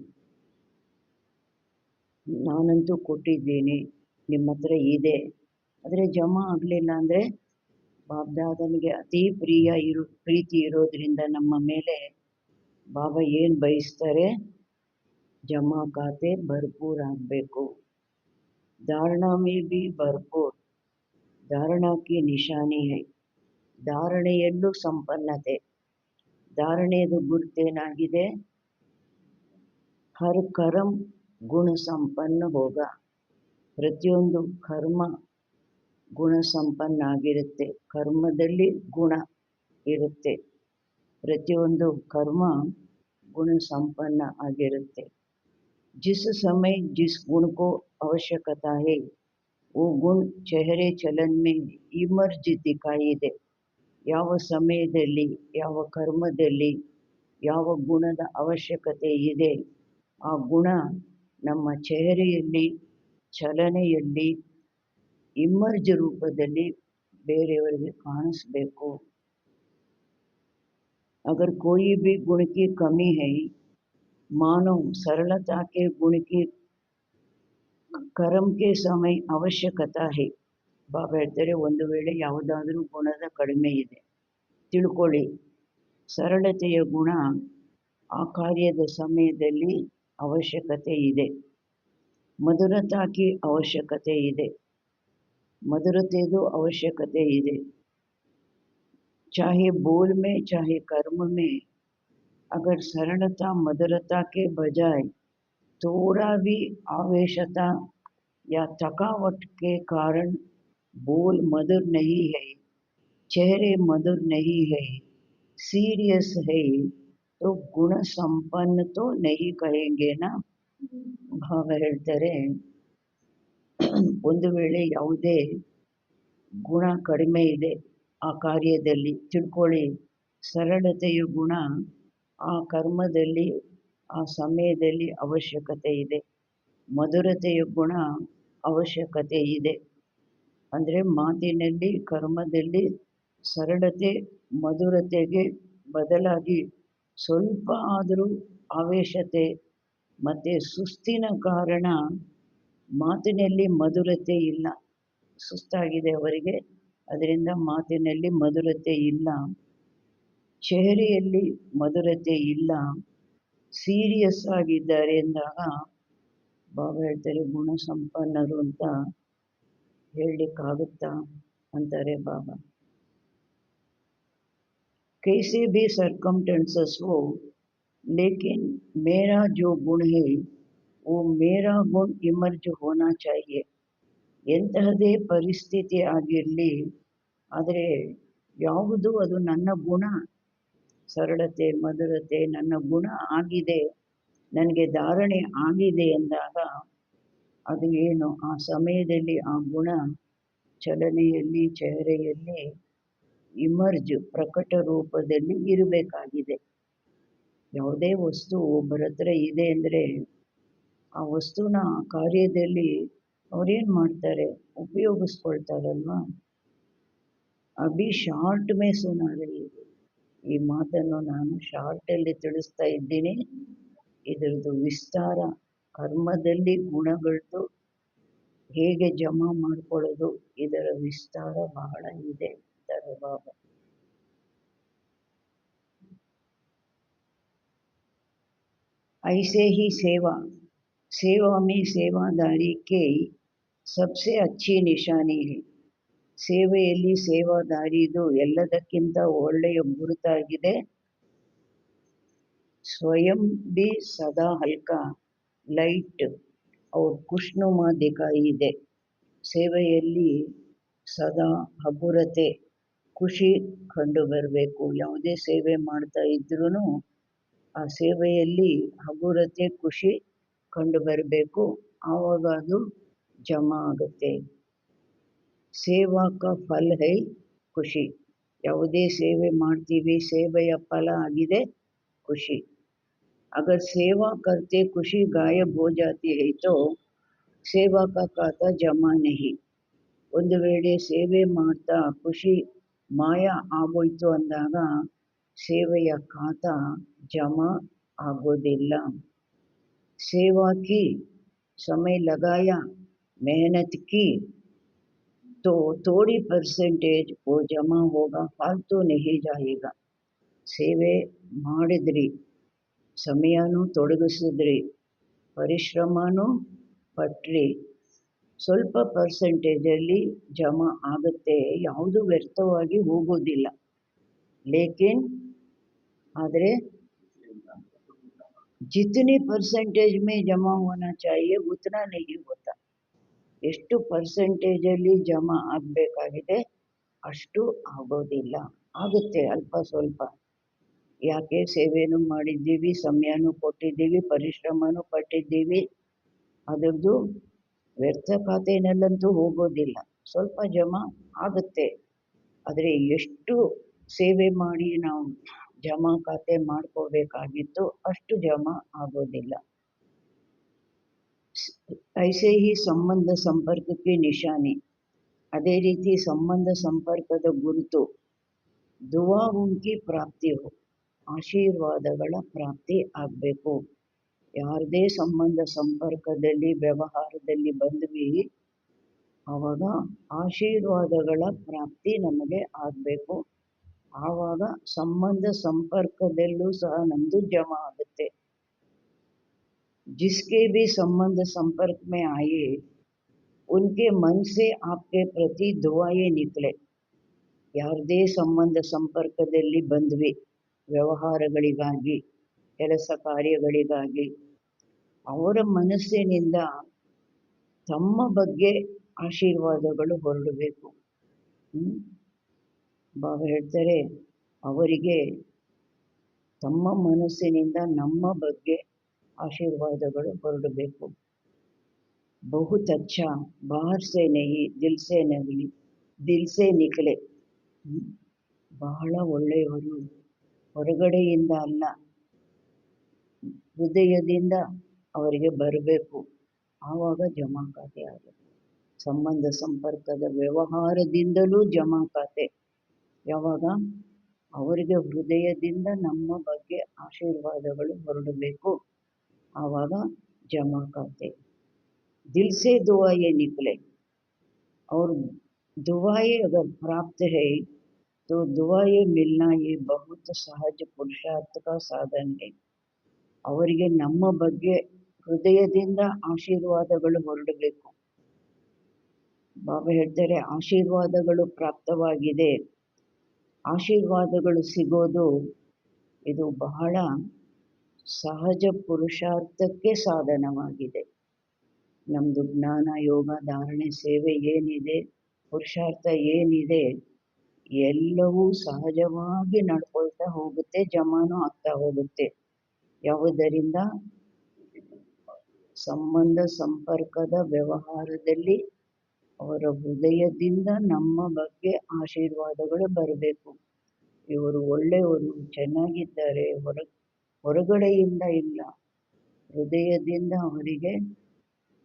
ನಾನಂತೂ ಕೊಟ್ಟಿದ್ದೀನಿ, ನಿಮ್ಮ ಹತ್ರ ಇದೆ, ಆದರೆ ಜಮಾ ಆಗಲಿಲ್ಲ ಅಂದರೆ ಬಾಪ್ ದಾದನಿಗೆ ಅತಿ ಪ್ರೀತಿ ಇರೋದ್ರಿಂದ ನಮ್ಮ ಮೇಲೆ ಬಾಬಾ ಏನು ಬಯಸ್ತಾರೆ, ಜಮಾ ಖಾತೆ ಭರ್ಪೂರ್ ಆಗಬೇಕು. ಧಾರಣಾ ಮೇ ಬಿ ಭರ್ಪೂರ್, ಧಾರಣಾ ಕಿ ನಿಶಾನಿ ಹೈ. ಧಾರಣೆಯಲ್ಲೂ ಸಂಪನ್ನತೆ. ಧಾರಣೆಯದು ಗುರುತೇನಾಗಿದೆ, ಹರ್ ಕರ್ಮ ಗುಣ ಸಂಪನ್ನ ಹೋಗ. ಪ್ರತಿಯೊಂದು ಕರ್ಮ ಗುಣ ಸಂಪನ್ನ ಆಗಿರುತ್ತೆ, ಕರ್ಮದಲ್ಲಿ ಗುಣ ಇರುತ್ತೆ, ಪ್ರತಿಯೊಂದು ಕರ್ಮ ಗುಣ ಸಂಪನ್ನ ಆಗಿರುತ್ತೆ. जिस समय जिस गुण को आवश्यकता है वो गुण चेहरे चलन में इमर्ज दिखाई दे. ಯಾವ ಸಮಯದಲ್ಲಿ ಯಾವ ಕರ್ಮದಲ್ಲಿ ಯಾವ ಗುಣದ ಅವಶ್ಯಕತೆ ಇದೆ ಆ ಗುಣ ನಮ್ಮ ಚೆಹರೆಯಲ್ಲಿ, ಚಲನೆಯಲ್ಲಿ, ಇಮರ್ಜ್ ರೂಪದಲ್ಲಿ ಬೇರೆಯವರಿಗೆ ಕಾಣಿಸ್ಬೇಕು. अगर कोई भी गुण की कमी है, मानो सरलता के गुण की कर्म के समय ಅವಶ್ಯಕತಾ है. ಬಾಬಾ ಹೇಳ್ತಾರೆ, ಒಂದು ವೇಳೆ ಯಾವುದಾದ್ರೂ ಗುಣದ ಕಡಿಮೆ ಇದೆ ತಿಳ್ಕೊಳ್ಳಿ, ಸರಳತೆಯ ಗುಣ ಆ ಕಾರ್ಯದ ಸಮಯದಲ್ಲಿ ಅವಶ್ಯಕತೆ ಇದೆ. ಮಧುರತಾಕಿ ಅವಶ್ಯಕತೆ ಇದೆ, ಮಧುರತೆಯದು ಅವಶ್ಯಕತೆ ಇದೆ. चाहे बोल में चाहे कर्म में अगर सरलता मधुरता के बजाय थोड़ा भी आवेशता या थकावट के कारण बोल मधुर नहीं है, चेहरे मधुर नहीं है, सीरियस है, तो गुण संपन्न तो नहीं कहेंगे ना. ಭಾವ ಹೇಳ್ತಾರೆ, ಒಂದು ವೇಳೆ ಯಾವುದೇ ಗುಣ ಕಡಿಮೆ ಇದೆ ಆ ಕಾರ್ಯದಲ್ಲಿ ತಿಳ್ಕೊಳ್ಳಿ, ಸರಳತೆಯ ಗುಣ ಆ ಕರ್ಮದಲ್ಲಿ ಆ ಸಮಯದಲ್ಲಿ ಅವಶ್ಯಕತೆ ಇದೆ, ಮಧುರತೆಯ ಗುಣ ಅವಶ್ಯಕತೆ ಇದೆ. ಅಂದರೆ ಮಾತಿನಲ್ಲಿ ಕರ್ಮದಲ್ಲಿ ಸರಳತೆ ಮಧುರತೆಗೆ ಬದಲಾಗಿ ಸ್ವಲ್ಪ ಆದರೂ ಆವೇಶತೆ ಮತ್ತು ಸುಸ್ತಿನ ಕಾರಣ ಮಾತಿನಲ್ಲಿ ಮಧುರತೆ ಇಲ್ಲ, ಸುಸ್ತಾಗಿದೆ ಅವರಿಗೆ, ಅದರಿಂದ ಮಾತಿನಲ್ಲಿ ಮಧುರತೆ ಇಲ್ಲ, ಚೆಹರೆಯಲ್ಲಿ ಮಧುರತೆ ಇಲ್ಲ, ಸೀರಿಯಸ್ ಆಗಿದ್ದಾರೆ ಎಂದಾಗ ಬಾಬಾ ಹೇಳ್ತಾರೆ ಗುಣ ಸಂಪನ್ನರು ಅಂತ ಹೇಳಲಿಕ್ಕಾಗುತ್ತಾ ಅಂತಾರೆ ಬಾಬಾ. कैसे भी सर्कमस्टेंसेस हो, लेकिन मेरा जो गुण है वो मेरा गुण इमर्ज होना चाहिए. ಎಂತಹದೇ ಪರಿಸ್ಥಿತಿ ಆಗಿರಲಿ, ಆದರೆ ಯಾವುದು ಅದು ನನ್ನ ಗುಣ, ಸರಳತೆ ಮಧುರತೆ ನನ್ನ ಗುಣ ಆಗಿದೆ, ನನಗೆ ಧಾರಣೆ ಆಗಿದೆ ಎಂದಾಗ ಅದು ಏನು ಆ ಸಮಯದಲ್ಲಿ ಆ ಗುಣ ಚಲನೆಯಲ್ಲಿ ಚೆಹರೆಯಲ್ಲಿ ಇಮರ್ಜ್ ಪ್ರಕಟ ರೂಪದಲ್ಲಿ ಇರಬೇಕಾಗಿದೆ. ಯಾವುದೇ ವಸ್ತು ಒಬ್ಬರ ಹತ್ರ ಇದೆ ಅಂದರೆ ಆ ವಸ್ತುನ ಕಾರ್ಯದಲ್ಲಿ ಅವ್ರೇನು ಮಾಡ್ತಾರೆ, ಉಪಯೋಗಿಸ್ಕೊಳ್ತಾರಲ್ವ. ಅಭಿ ಶಾರ್ಟ್ ಮೇ ಸುನಾ ರಹಿ, ಈ ಮಾತನ್ನು ನಾನು ಶಾರ್ಟಲ್ಲಿ ತಿಳಿಸ್ತಾ ಇದ್ದೀನಿ. ಇದರದ್ದು ವಿಸ್ತಾರ ಕರ್ಮದಲ್ಲಿ ಗುಣಗಳದ್ದು ಹೇಗೆ ಜಮಾ ಮಾಡ್ಕೊಳ್ಳೋದು ಇದರ ವಿಸ್ತಾರ ಬಹಳ ಇದೆ ಅಂತಾರೆ ಬಾಬಾ. ऐसे ही सेवा में सेवादारी के सबसे अच्छी निशानी है. ಸೇವೆಯಲ್ಲಿ ಸೇವಾದಾರಿದು ಎಲ್ಲದಕ್ಕಿಂತ ಒಳ್ಳೆಯ ಗುರುತಾಗಿದೆ. ಸ್ವಯಂ भी सदा हल्का ಲೈಟ್ और ಖುಷ್ನುಮಾ ದಿಖಾಯಿ ಇದೆ. ಸೇವೆಯಲ್ಲಿ ಸದಾ ಹಗುರತೆ ಖುಷಿ ಕಂಡು ಬರಬೇಕು. ಯಾವುದೇ ಸೇವೆ ಮಾಡ್ತಾ ಇದ್ರೂ ಆ ಸೇವೆಯಲ್ಲಿ ಹಗುರತೆ ಖುಷಿ ಕಂಡು ಬರಬೇಕು, ಆವಾಗ ಅದು ಜಮಾ ಆಗುತ್ತೆ. ಸೇವಾ ಕ ಫಲ ಹೈ ಖುಷಿ, ಯಾವುದೇ ಸೇವೆ ಮಾಡ್ತೀವಿ ಸೇವೆಯ ಫಲ ಆಗಿದೆ ಖುಷಿ. ಅಗರ್ ಸೇವಾ ಕರ್ತೆ ಖುಷಿ ಗಾಯಬ್ ಹೋ ಜಾತಿ ಹೈ ತೋ ಸೇವಾ ಕಾ ಖಾತಾ ಜಮಾ ನಹಿ. ಒಂದು ವೇಳೆ ಸೇವೆ ಮಾಡ್ತಾ ಖುಷಿ ಮಾಯ ಆಗೋಯ್ತು ಅಂದಾಗ ಸೇವೆಯ ಖಾತಾ ಜಮಾ ಆಗೋದಿಲ್ಲ. ಸೇವಾ ಕಿ ಸಮಯ ಲಗಾಯ मेहनत की तो थोड़ी परसेंटेज वो जमा होगा, फालतू नहीं जाएगा. ಸೇವೆ ಮಾಡಿದ್ರಿ, ಸಮಯನೂ ತೊಡಗಿಸಿದ್ರಿ, ಪರಿಶ್ರಮನೂ ಪಟ್ರಿ, ಸ್ವಲ್ಪ ಪರ್ಸೆಂಟೇಜಲ್ಲಿ ಜಮಾ ಆಗುತ್ತೆ, ಯಾವುದು ವ್ಯರ್ಥವಾಗಿ ಹೋಗೋದಿಲ್ಲ. ಲೇಕಿನ್ ಆದರೆ जितनी परसेंटेज में जमा होना चाहिए उतना नहीं होता. ಎಷ್ಟು ಪರ್ಸೆಂಟೇಜಲ್ಲಿ ಜಮಾ ಆಗಬೇಕಾಗಿದೆ ಅಷ್ಟು ಆಗೋದಿಲ್ಲ, ಆಗುತ್ತೆ ಅಲ್ಪ ಸ್ವಲ್ಪ. ಯಾಕೆ ಸೇವೆನೂ ಮಾಡಿದ್ದೀವಿ, ಸಮಯನೂ ಕೊಟ್ಟಿದ್ದೀವಿ, ಪರಿಶ್ರಮನೂ ಪಟ್ಟಿದ್ದೀವಿ, ಅದರದ್ದು ವ್ಯರ್ಥ ಖಾತೆಯಲ್ಲಂತೂ ಹೋಗೋದಿಲ್ಲ, ಸ್ವಲ್ಪ ಜಮಾ ಆಗುತ್ತೆ. ಆದರೆ ಎಷ್ಟು ಸೇವೆ ಮಾಡಿ ನಾವು ಜಮಾ ಖಾತೆ ಮಾಡ್ಕೋಬೇಕಾಗಿತ್ತು ಅಷ್ಟು ಜಮಾ ಆಗೋದಿಲ್ಲ. ಐಸೆ ಹಿ ಸಂಬಂಧ ಸಂಪರ್ಕಕ್ಕೆ ನಿಶಾನೆ, ಅದೇ ರೀತಿ ಸಂಬಂಧ ಸಂಪರ್ಕದ ಗುರುತು ದುವಾ ಉಂಕಿ ಪ್ರಾಪ್ತಿ ಹೋ, ಆಶೀರ್ವಾದಗಳ ಪ್ರಾಪ್ತಿ ಆಗಬೇಕು. ಯಾರದೇ ಸಂಬಂಧ ಸಂಪರ್ಕದಲ್ಲಿ ವ್ಯವಹಾರದಲ್ಲಿ ಬಂದ್ವಿ ಆವಾಗ ಆಶೀರ್ವಾದಗಳ ಪ್ರಾಪ್ತಿ ನಮಗೆ ಆಗಬೇಕು. ಆವಾಗ ಸಂಬಂಧ ಸಂಪರ್ಕದಲ್ಲೂ ಸಹ ನಮ್ಮದು ಜಮಾ ಆಗುತ್ತೆ. जिसके भी संबंध संपर्क में आए उनके मन से आपके प्रति दुआएं निकले. ಯಾರದೇ ಸಂಬಂಧ ಸಂಪರ್ಕದಲ್ಲಿ ಬಂದ್ವಿ ವ್ಯವಹಾರಗಳಿಗಾಗಿ ಕೆಲಸ ಕಾರ್ಯಗಳಿಗಾಗಿ, ಅವರ ಮನಸ್ಸಿನಿಂದ ತಮ್ಮ ಬಗ್ಗೆ ಆಶೀರ್ವಾದಗಳು ಹೊರಡಬೇಕು. ಬಾಬಾ ಹೇಳ್ತಾರೆ ಅವರಿಗೆ ತಮ್ಮ ಮನಸ್ಸಿನಿಂದ ನಮ್ಮ ಬಗ್ಗೆ ಆಶೀರ್ವಾದಗಳು ಹೊರಡಬೇಕು. ಬಹುತ್ ಅಚ್ಚಾ ಬಾಹರ್ ಸೆ ನಹಿ ದಿಲ್ ಸೆ ನಿಕಲೆ. ಬಹಳ ಒಳ್ಳೆಯವರು ಹೊರಗಡೆಯಿಂದ ಅಲ್ಲ, ಹೃದಯದಿಂದ ಅವರಿಗೆ ಬರಬೇಕು. ಆವಾಗ ಜಮಾ ಖಾತೆ ಆಗುತ್ತೆ. ಸಂಬಂಧ ಸಂಪರ್ಕದ ವ್ಯವಹಾರದಿಂದಲೂ ಜಮಾ ಖಾತೆ. ಯಾವಾಗ ಅವರಿಗೆ ಹೃದಯದಿಂದ ನಮ್ಮ ಬಗ್ಗೆ ಆಶೀರ್ವಾದಗಳು ಹೊರಡಬೇಕು, ಆವಾಗ ಜಮಾ ಖಾತೆ. ದಿಲ್ ಸೆ ದುಆಯೇ ನಿಕಲೆ और दुआएं अगर प्राप्त है तो दुआएं मिलना ये बहुत सहज पुरुषार्थ का साधन है. ಅವರಿಗೆ ನಮ್ಮ ಬಗ್ಗೆ ಹೃದಯದಿಂದ ಆಶೀರ್ವಾದಗಳು ಹೊರಡಬೇಕು. ಬಾಬಾ ಹೇಳ್ತಾರೆ, ಆಶೀರ್ವಾದಗಳು ಪ್ರಾಪ್ತವಾಗಿದೆ, ಆಶೀರ್ವಾದಗಳು ಸಿಗೋದು ಇದು ಬಹಳ ಸಹಜ ಪುರುಷಾರ್ಥಕ್ಕೆ ಸಾಧನವಾಗಿದೆ. ನಮ್ಮದು ಜ್ಞಾನ, ಯೋಗ, ಧಾರಣೆ, ಸೇವೆ ಏನಿದೆ, ಪುರುಷಾರ್ಥ ಏನಿದೆ, ಎಲ್ಲವೂ ಸಹಜವಾಗಿ ನಡ್ಕೊಳ್ತಾ ಹೋಗುತ್ತೆ, ಜಮಾನು ಆಗ್ತಾ ಹೋಗುತ್ತೆ. ಯಾವುದರಿಂದ? ಸಂಬಂಧ ಸಂಪರ್ಕದ ವ್ಯವಹಾರದಲ್ಲಿ ಅವರ ಹೃದಯದಿಂದ ನಮ್ಮ ಬಗ್ಗೆ ಆಶೀರ್ವಾದಗಳು ಬರಬೇಕು. ಇವರು ಒಳ್ಳೆಯವರು, ಚೆನ್ನಾಗಿದ್ದಾರೆ, ಹೊರಗಡೆಯಿಂದ ಇಲ್ಲ, ಹೃದಯದಿಂದ ಅವರಿಗೆ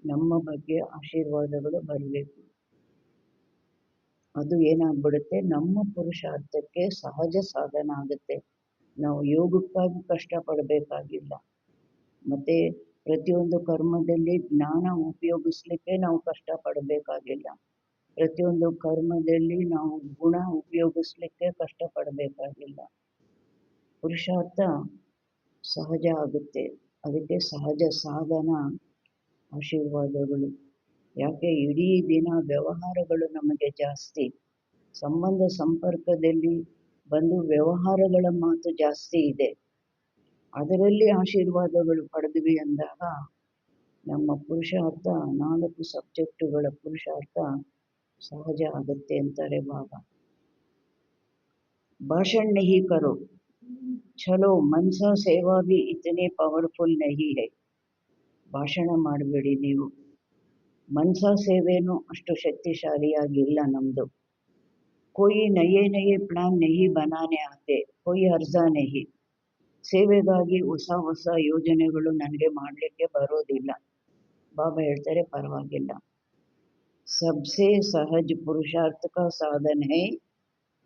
ನಮ್ಮ ಬಗ್ಗೆ ಆಶೀರ್ವಾದಗಳು ಬರಬೇಕು. ಅದು ಏನಾಗ್ಬಿಡುತ್ತೆ, ನಮ್ಮ ಪುರುಷಾರ್ಥಕ್ಕೆ ಸಹಜ ಸಾಧನ ಆಗುತ್ತೆ. ನಾವು ಯೋಗಕ್ಕಾಗಿ ಕಷ್ಟಪಡಬೇಕಾಗಿಲ್ಲ. ಮತ್ತು ಪ್ರತಿಯೊಂದು ಕರ್ಮದಲ್ಲಿ ಜ್ಞಾನ ಉಪಯೋಗಿಸ್ಲಿಕ್ಕೆ ನಾವು ಕಷ್ಟಪಡಬೇಕಾಗಿಲ್ಲ. ಪ್ರತಿಯೊಂದು ಕರ್ಮದಲ್ಲಿ ನಾವು ಗುಣ ಉಪಯೋಗಿಸ್ಲಿಕ್ಕೆ ಕಷ್ಟಪಡಬೇಕಾಗಿಲ್ಲ. ಪುರುಷಾರ್ಥ ಸಹಜ ಆಗುತ್ತೆ. ಅದಕ್ಕೆ ಸಹಜ ಸಾಧನ ಆಶೀರ್ವಾದಗಳು. ಯಾಕೆ ಇಡೀ ದಿನ ವ್ಯವಹಾರಗಳು ನಮಗೆ ಜಾಸ್ತಿ, ಸಂಬಂಧ ಸಂಪರ್ಕದಲ್ಲಿ ಬಂದು ವ್ಯವಹಾರಗಳ ಮಾತು ಜಾಸ್ತಿ ಇದೆ. ಅದರಲ್ಲಿ ಆಶೀರ್ವಾದಗಳು ಪಡೆದ್ವಿ ಅಂದಾಗ ನಮ್ಮ ಪುರುಷಾರ್ಥ, 4 ಸಬ್ಜೆಕ್ಟುಗಳ ಪುರುಷಾರ್ಥ ಸಹಜ ಆಗುತ್ತೆ ಅಂತಾರೆ ಬಾಬಾ. ಭಾಷಣ ನಹಿ ಕರೋ, ಚಲೋ ಮನ್ಸಾ ಸೇವಾ ಭಿ ಇತನೆ ಪವರ್ಫುಲ್ ನಹಿ ಹೈ. ಭಾಷಣ ಮಾಡಬೇಡಿ ನೀವು, ಮನ್ಸಾ ಸೇವೆನೂ ಅಷ್ಟು ಶಕ್ತಿಶಾಲಿಯಾಗಿಲ್ಲ ನಮ್ಮದು. कोई नए प्लान नहीं बनाने आते, कोई अर्जा नहीं. ಸೇವೆಗಾಗಿ ಹೊಸ ಯೋಜನೆಗಳು ನನಗೆ ಮಾಡಲಿಕ್ಕೆ ಬರೋದಿಲ್ಲ. ಬಾಬಾ ಹೇಳ್ತಾರೆ, ಪರವಾಗಿಲ್ಲ. ಸಬ್ಸೆ ಸಹಜ ಪುರುಷಾರ್ಥ ಕಾ ಸಾಧನ ಹೈ.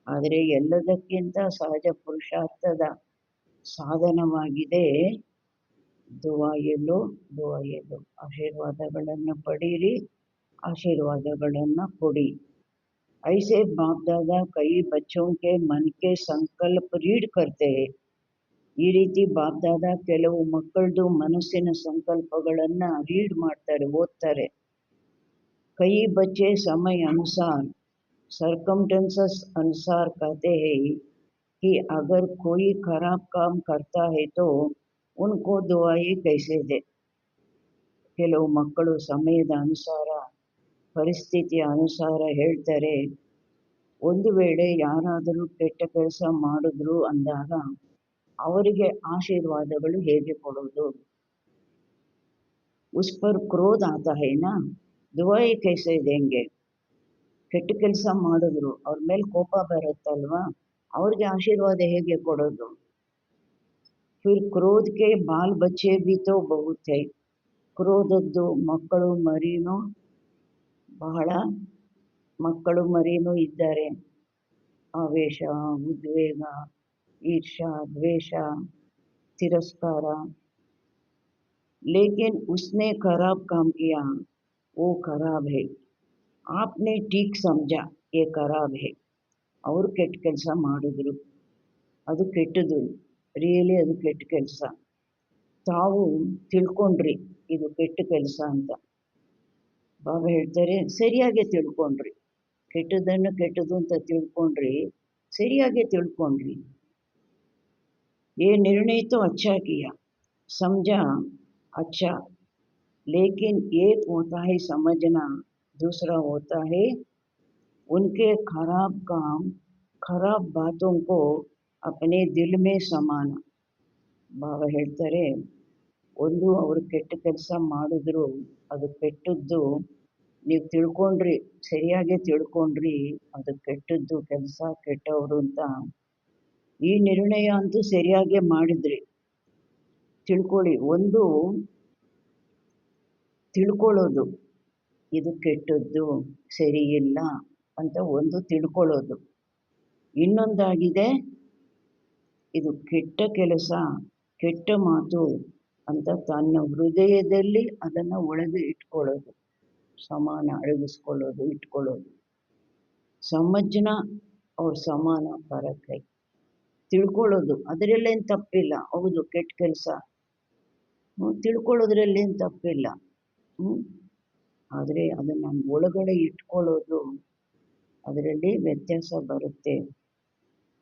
ಆದರೆ ಎಲ್ಲದಕ್ಕಿಂತ ಸಹಜ ಪುರುಷಾರ್ಥದ ಸಾಧನವಾಗಿದೆ ದುಆಯೆಲ್ಲೋ. ಆಶೀರ್ವಾದಗಳನ್ನು ಪಡೀರಿ, ಆಶೀರ್ವಾದಗಳನ್ನು ಕೊಡಿ. ऐसे बाप दादा कई बच्चों के मन के संकल्प रीड करते हैं. ಈ ರೀತಿ ಬಾಪ್ ದಾದಾ ಕೆಲವು ಮಕ್ಕಳದು ಮನಸ್ಸಿನ ಸಂಕಲ್ಪಗಳನ್ನ ರೀಡ್ ಮಾಡ್ತಾರೆ, ಓದ್ತಾರೆ. ಕೈ ಬಚ್ಚೆ ಸಮಯ ಅನುಸಾರ ಸರ್ಕमस्टेंसेस अनुसार कहते हैं कि अगर कोई खराब काम करता है तो उनको दुआएं कैसे दे. ಕೆಲವು ಮಕ್ಕಳು ಸಮಯದ ಅನುಸಾರ, ಪರಿಸ್ಥಿತಿಯ ಅನುಸಾರ ಹೇಳ್ತಾರೆ, ಒಂದು ವೇಳೆ ಯಾರಾದರೂ ಕೆಟ್ಟ ಕೆಲಸ ಮಾಡಿದ್ರು ಅಂದಾಗ ಅವರಿಗೆ ಆಶೀರ್ವಾದಗಳು ಹೇಗೆ ಕೊಡೋದು? ಉಸ್ ಪರ್ ಕ್ರೋಧ ಆತಾ ಹೈ ನಾ, ದುಆಯೆ ಕೈಸೆ ದೇಂಗೆ. ಕೆಟ್ಟ ಕೆಲಸ ಮಾಡಿದ್ರು, ಅವ್ರ ಮೇಲೆ ಕೋಪ ಬರುತ್ತಲ್ವಾ, ಅವ್ರಿಗೆ ಆಶೀರ್ವಾದ ಹೇಗೆ ಕೊಡೋದು? ಫಿರ್ ಕ್ರೋಧಕ್ಕೆ ಬಾಲ್ ಬಚ್ಚೆ ಭಿ ತೋ ಬಹುತ್ ಹೈ. ಕ್ರೋಧದ್ದು ಮಕ್ಕಳು ಮರಿನೂ ಬಹಳ, ಮಕ್ಕಳು ಮರಿನೂ ಇದ್ದಾರೆ. ಆವೇಶ, ಉದ್ವೇಗ, ईर्षा, द्वेष, तिरस्कार. लेकिन उसने खराब काम किया, वो खराब है. आपने ठीक समझा, ये खराब है. ಅವರು ಕೆಟ್ಟ ಕೆಲಸ ಮಾಡಿದ್ರು, ಅದು ಕೆಟ್ಟದು, ರಿಯಲಿ ಅದು ಕೆಟ್ಟ ಕೆಲಸ. ತಾವು ತಿಳ್ಕೊಂಡ್ರಿ ಇದು ಕೆಟ್ಟ ಕೆಲಸ ಅಂತ. ಬಾಬಾ ಹೇಳ್ತಾರೆ, ಸರಿಯಾಗಿ ತಿಳ್ಕೊಂಡ್ರಿ, ಕೆಟ್ಟದನ್ನು ಕೆಟ್ಟದು ಅಂತ ತಿಳ್ಕೊಂಡ್ರಿ, ಸರಿಯಾಗಿ ತಿಳ್ಕೊಂಡ್ರಿ. ये निर्णय तो अच्छा किया, समझा अच्छा, लेकिन एक होता है समझना, दूसरा होता है उनके खराब काम, खराब बातों को अपने दिल में समाना. ಬಾಬಾ ಹೇಳ್ತಾರೆ, ಒಂದು ಅವರು ಕೆಟ್ಟ ಕೆಲಸ ಮಾಡಿದ್ರು ಅದು ಕೆಟ್ಟದ್ದು ನೀವು ತಿಳ್ಕೊಂಡ್ರಿ, ಸರಿಯಾಗಿ ತಿಳ್ಕೊಂಡ್ರಿ ಅದು ಕೆಟ್ಟದ್ದು ಕೆಲಸ, ಕೆಟ್ಟವರು ಅಂತ. ಈ ನಿರ್ಣಯ ಅಂತೂ ಸರಿಯಾಗಿ ಮಾಡಿದ್ರಿ. ತಿಳ್ಕೊಳ್ಳಿ, ಒಂದು ತಿಳ್ಕೊಳ್ಳೋದು ಇದು ಕೆಟ್ಟದ್ದು ಸರಿ ಇಲ್ಲ ಅಂತ ಒಂದು ತಿಳ್ಕೊಳ್ಳೋದು, ಇನ್ನೊಂದಾಗಿದೆ ಇದು ಕೆಟ್ಟ ಕೆಲಸ ಕೆಟ್ಟ ಮಾತು ಅಂತ ತನ್ನ ಹೃದಯದಲ್ಲಿ ಅದನ್ನು ಒಳಗೆ ಇಟ್ಕೊಳ್ಳೋದು, ಸಮಾನ ಅಡಗಿಸ್ಕೊಳ್ಳೋದು, ಇಟ್ಕೊಳ್ಳೋದು. ಸಮಜ್ನ ಅವ್ರ ಸಮಾನ ಫರಕ್ ಐ. ತಿಳ್ಕೊಳ್ಳೋದು ಅದರಲ್ಲೇನು ತಪ್ಪಿಲ್ಲ, ಹೌದು ಕೆಟ್ಟ ಕೆಲಸ ತಿಳ್ಕೊಳ್ಳೋದ್ರಲ್ಲೇನು ತಪ್ಪಿಲ್ಲ. ಆದರೆ ಅದನ್ನು ಒಳಗಡೆ ಇಟ್ಕೊಳ್ಳೋದು ಅದರಲ್ಲಿ ವ್ಯತ್ಯಾಸ ಬರುತ್ತೆ.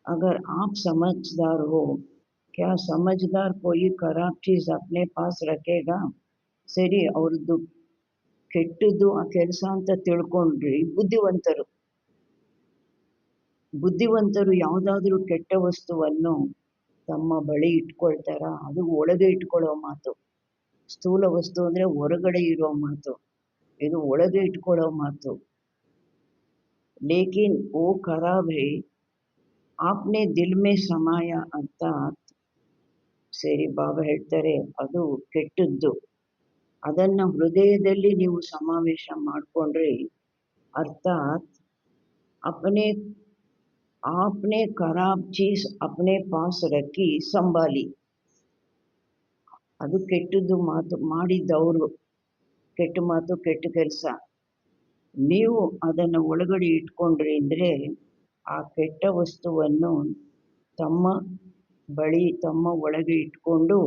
अगर आप समझदार हो, क्या समझदार कोई खराब चीज़ अपने पास रखेगा? ಸರಿ, ಅವ್ರದ್ದು ಕೆಟ್ಟದ್ದು ಆ ಕೆಲಸ ಅಂತ ತಿಳ್ಕೊಂಡ್ರಿ ಬುದ್ಧಿವಂತರು. ಬುದ್ಧಿವಂತರು ಯಾವುದಾದ್ರೂ ಕೆಟ್ಟ ವಸ್ತುವನ್ನು ತಮ್ಮ ಬಳಿ ಇಟ್ಕೊಳ್ತಾರ? ಅದು ಒಳಗೆ ಇಟ್ಕೊಳ್ಳೋ ಮಾತು. ಸ್ಥೂಲ ವಸ್ತು ಅಂದರೆ ಹೊರಗಡೆ ಇರೋ ಮಾತು, ಇದು ಒಳಗೆ ಇಟ್ಕೊಳ್ಳೋ ಮಾತು. ಲೇಕಿನ್ ಓ ಖರಾಬ್ ಹೈ ಆಪ್ನೆ ದಿಲ್ ಮೇ ಸಮಾಯ ಅಂತ. ಸರಿ, ಬಾಬಾ ಹೇಳ್ತಾರೆ ಅದು ಕೆಟ್ಟದ್ದು, ಅದನ್ನು ಹೃದಯದಲ್ಲಿ ನೀವು ಸಮಾವೇಶ ಮಾಡಿಕೊಂಡ್ರೆ ಅರ್ಥಾತ್ आपने खराब चीज अपने पास रखी संभाली. ಅದು ಕೆಟ್ಟದ್ದು ಮಾತು ಮಾಡಿದ್ದವರು, ಕೆಟ್ಟ ಮಾತು ಕೆಟ್ಟ ಕೆಲಸ, ನೀವು ಅದನ್ನು ಒಳಗಡೆ ಇಟ್ಕೊಂಡ್ರಿ ಅಂದರೆ ಆ ಕೆಟ್ಟ ವಸ್ತುವನ್ನು ತಮ್ಮ ಬಳಿ ತಮ್ಮ ಒಳಗೆ ಇಟ್ಕೊಂಡು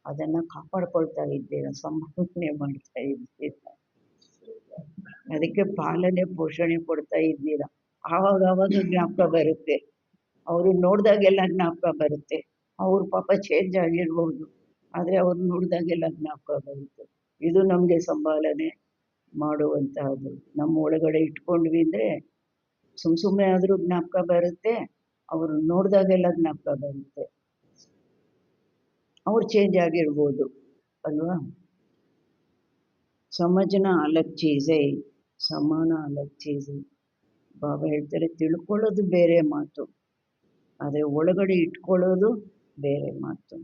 ಅದನ್ನು ಕಾಪಾಡ್ಕೊಳ್ತಾ ಇದ್ದೀರಾ, ಸಂಭಾಷಣೆ ಮಾಡ್ತಾ ಇದ್ದೀರಾ, ಅದಕ್ಕೆ ಪಾಲನೆ ಪೋಷಣೆ ಕೊಡ್ತಾ ಇದ್ದೀರಾ. ಆವಾಗ ಜ್ಞಾಪಕ ಬರುತ್ತೆ, ಅವರು ನೋಡಿದಾಗೆಲ್ಲ ಜ್ಞಾಪಕ ಬರುತ್ತೆ. ಅವ್ರ ಪಾಪ ಚೇಂಜ್ ಆಗಿರ್ಬೋದು, ಆದರೆ ಅವ್ರು ನೋಡಿದಾಗೆಲ್ಲ ಜ್ಞಾಪಕ ಬರುತ್ತೆ. ಇದು ನಮಗೆ ಸಂಭಾಲನೆ ಮಾಡುವಂತಹದ್ದು. ನಮ್ಮ ಒಳಗಡೆ ಇಟ್ಕೊಂಡ್ವಿ ಅಂದರೆ ಸುಮ್ಮನೆ ಆದರೂ ಜ್ಞಾಪಕ ಬರುತ್ತೆ, ಅವರು ನೋಡಿದಾಗೆಲ್ಲ ಜ್ಞಾಪಕ ಬರುತ್ತೆ. ಅವ್ರು ಚೇಂಜ್ ಆಗಿರ್ಬೋದು ಅಲ್ವಾ. ಸಮಜ್ನ ಅಲಗ್ ಚೀಸೆ, ಸಮಾನ ಅಲಗ್ ಚೀಸೆ. ಬಾಬಾ ಹೇಳ್ತಾರೆ ತಿಳ್ಕೊಳ್ಳೋದು ಬೇರೆ ಮಾತು, ಆದರೆ ಒಳಗಡೆ ಇಟ್ಕೊಳ್ಳೋದು ಬೇರೆ ಮಾತು.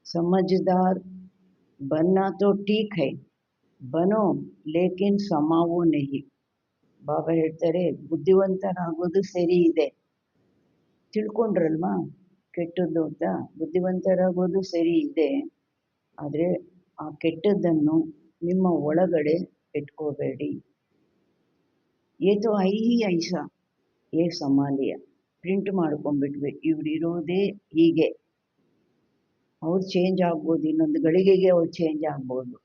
ಸಮಜ್ದಾರ್ ಬನ್ನ ತೋ ಟೀಕ್ ಹೈ, ಬನೋ ಲೇಕಿನ್ ಸಮಾವೋ ನಹಿ. ಬಾಬಾ ಹೇಳ್ತಾರೆ ಬುದ್ಧಿವಂತರಾಗೋದು ಸರಿ ಇದೆ, ತಿಳ್ಕೊಂಡ್ರಲ್ವಾ ಕೆಟ್ಟದ್ದು ಅಂತ, ಬುದ್ಧಿವಂತರಾಗೋದು ಸರಿ ಇದೆ, ಆದರೆ ಆ ಕೆಟ್ಟದ್ದನ್ನು ನಿಮ್ಮ ಒಳಗಡೆ ಇಟ್ಕೋಬೇಡಿ. ಏತೋ ಐಸಾ ಏ ಸಮಾಲಿಯ, ಪ್ರಿಂಟ್ ಮಾಡ್ಕೊಂಡ್ಬಿಟ್ವಿ, ಇವ್ರಿರೋದೇ ಹೀಗೆ. ಅವ್ರು ಚೇಂಜ್ ಆಗ್ಬೋದು, ಇನ್ನೊಂದು ಗಳಿಗೆಗೆ ಅವ್ರು ಚೇಂಜ್ ಆಗ್ಬೋದು.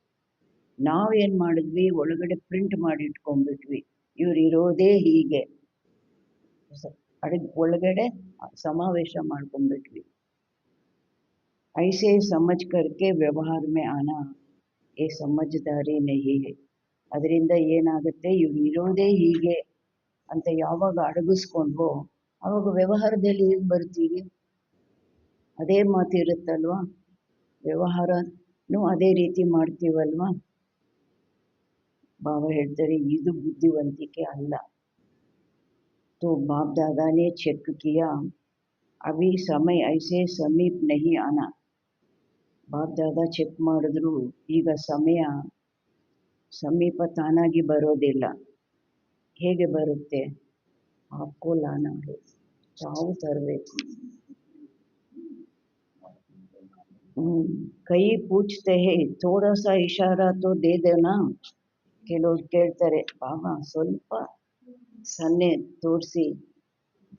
ನಾವೇನು ಮಾಡಿದ್ವಿ, ಒಳಗಡೆ ಪ್ರಿಂಟ್ ಮಾಡಿ ಇಟ್ಕೊಂಡ್ಬಿಟ್ವಿ, ಇವ್ರಿರೋದೇ ಹೀಗೆ, ಒಳಗಡೆ ಸಮಾವೇಶ ಮಾಡ್ಕೊಂಡ್ಬಿಟ್ವಿ. ಐಸೆ ಸಮಜ್ ಕರ್ಕೆ ವ್ಯವಹಾರ ಮೇ ಆನಾ ಏ ಸಮಜ್ದಾರಿ ನಹಿ ಹೈ. ಅದರಿಂದ ಏನಾಗುತ್ತೆ, ಇವ್ರು ಇರೋದೇ ಹೀಗೆ ಅಂತ ಯಾವಾಗ ಅಡಗಿಸ್ಕೊಂಡ್ವೋ ಆವಾಗ ವ್ಯವಹಾರದಲ್ಲಿ ಹೇಗೆ ಬರ್ತೀವಿ, ಅದೇ ಮಾತು ಇರುತ್ತಲ್ವ, ವ್ಯವಹಾರನೂ ಅದೇ ರೀತಿ ಮಾಡ್ತೀವಲ್ವ. ಬಾಬಾ ಹೇಳ್ತಾರೆ ಇದು ಬುದ್ಧಿವಂತಿಕೆ ಅಲ್ಲ. तो बाप दादा ने चेक किया, अभी समय ऐसे समीप नहीं आना. ಬಾಪ್ ದಾದಾ ಚೆಕ್ ಮಾಡಿದ್ರು, ಈಗ ಸಮಯ ಸಮೀಪ ತಾನಾಗಿ ಬರೋದಿಲ್ಲ. ಹೇಗೆ ಬರುತ್ತೆ, ಆಪ್ಕೋ ಲಾನಾ ಹೈ, ತಾವು ತರಬೇಕು. ಕೈ ಪೂಚ್ತೆ ಹೇ ಥೋಡಾ ಸಾ ಇಶಾರಾ ತೋ ದೇ ದೇನಾ. ಕೆಲವ್ರು ಕೇಳ್ತಾರೆ, ಬಾಬಾ ಸ್ವಲ್ಪ ಸನ್ನೆ ತೋರಿಸಿ,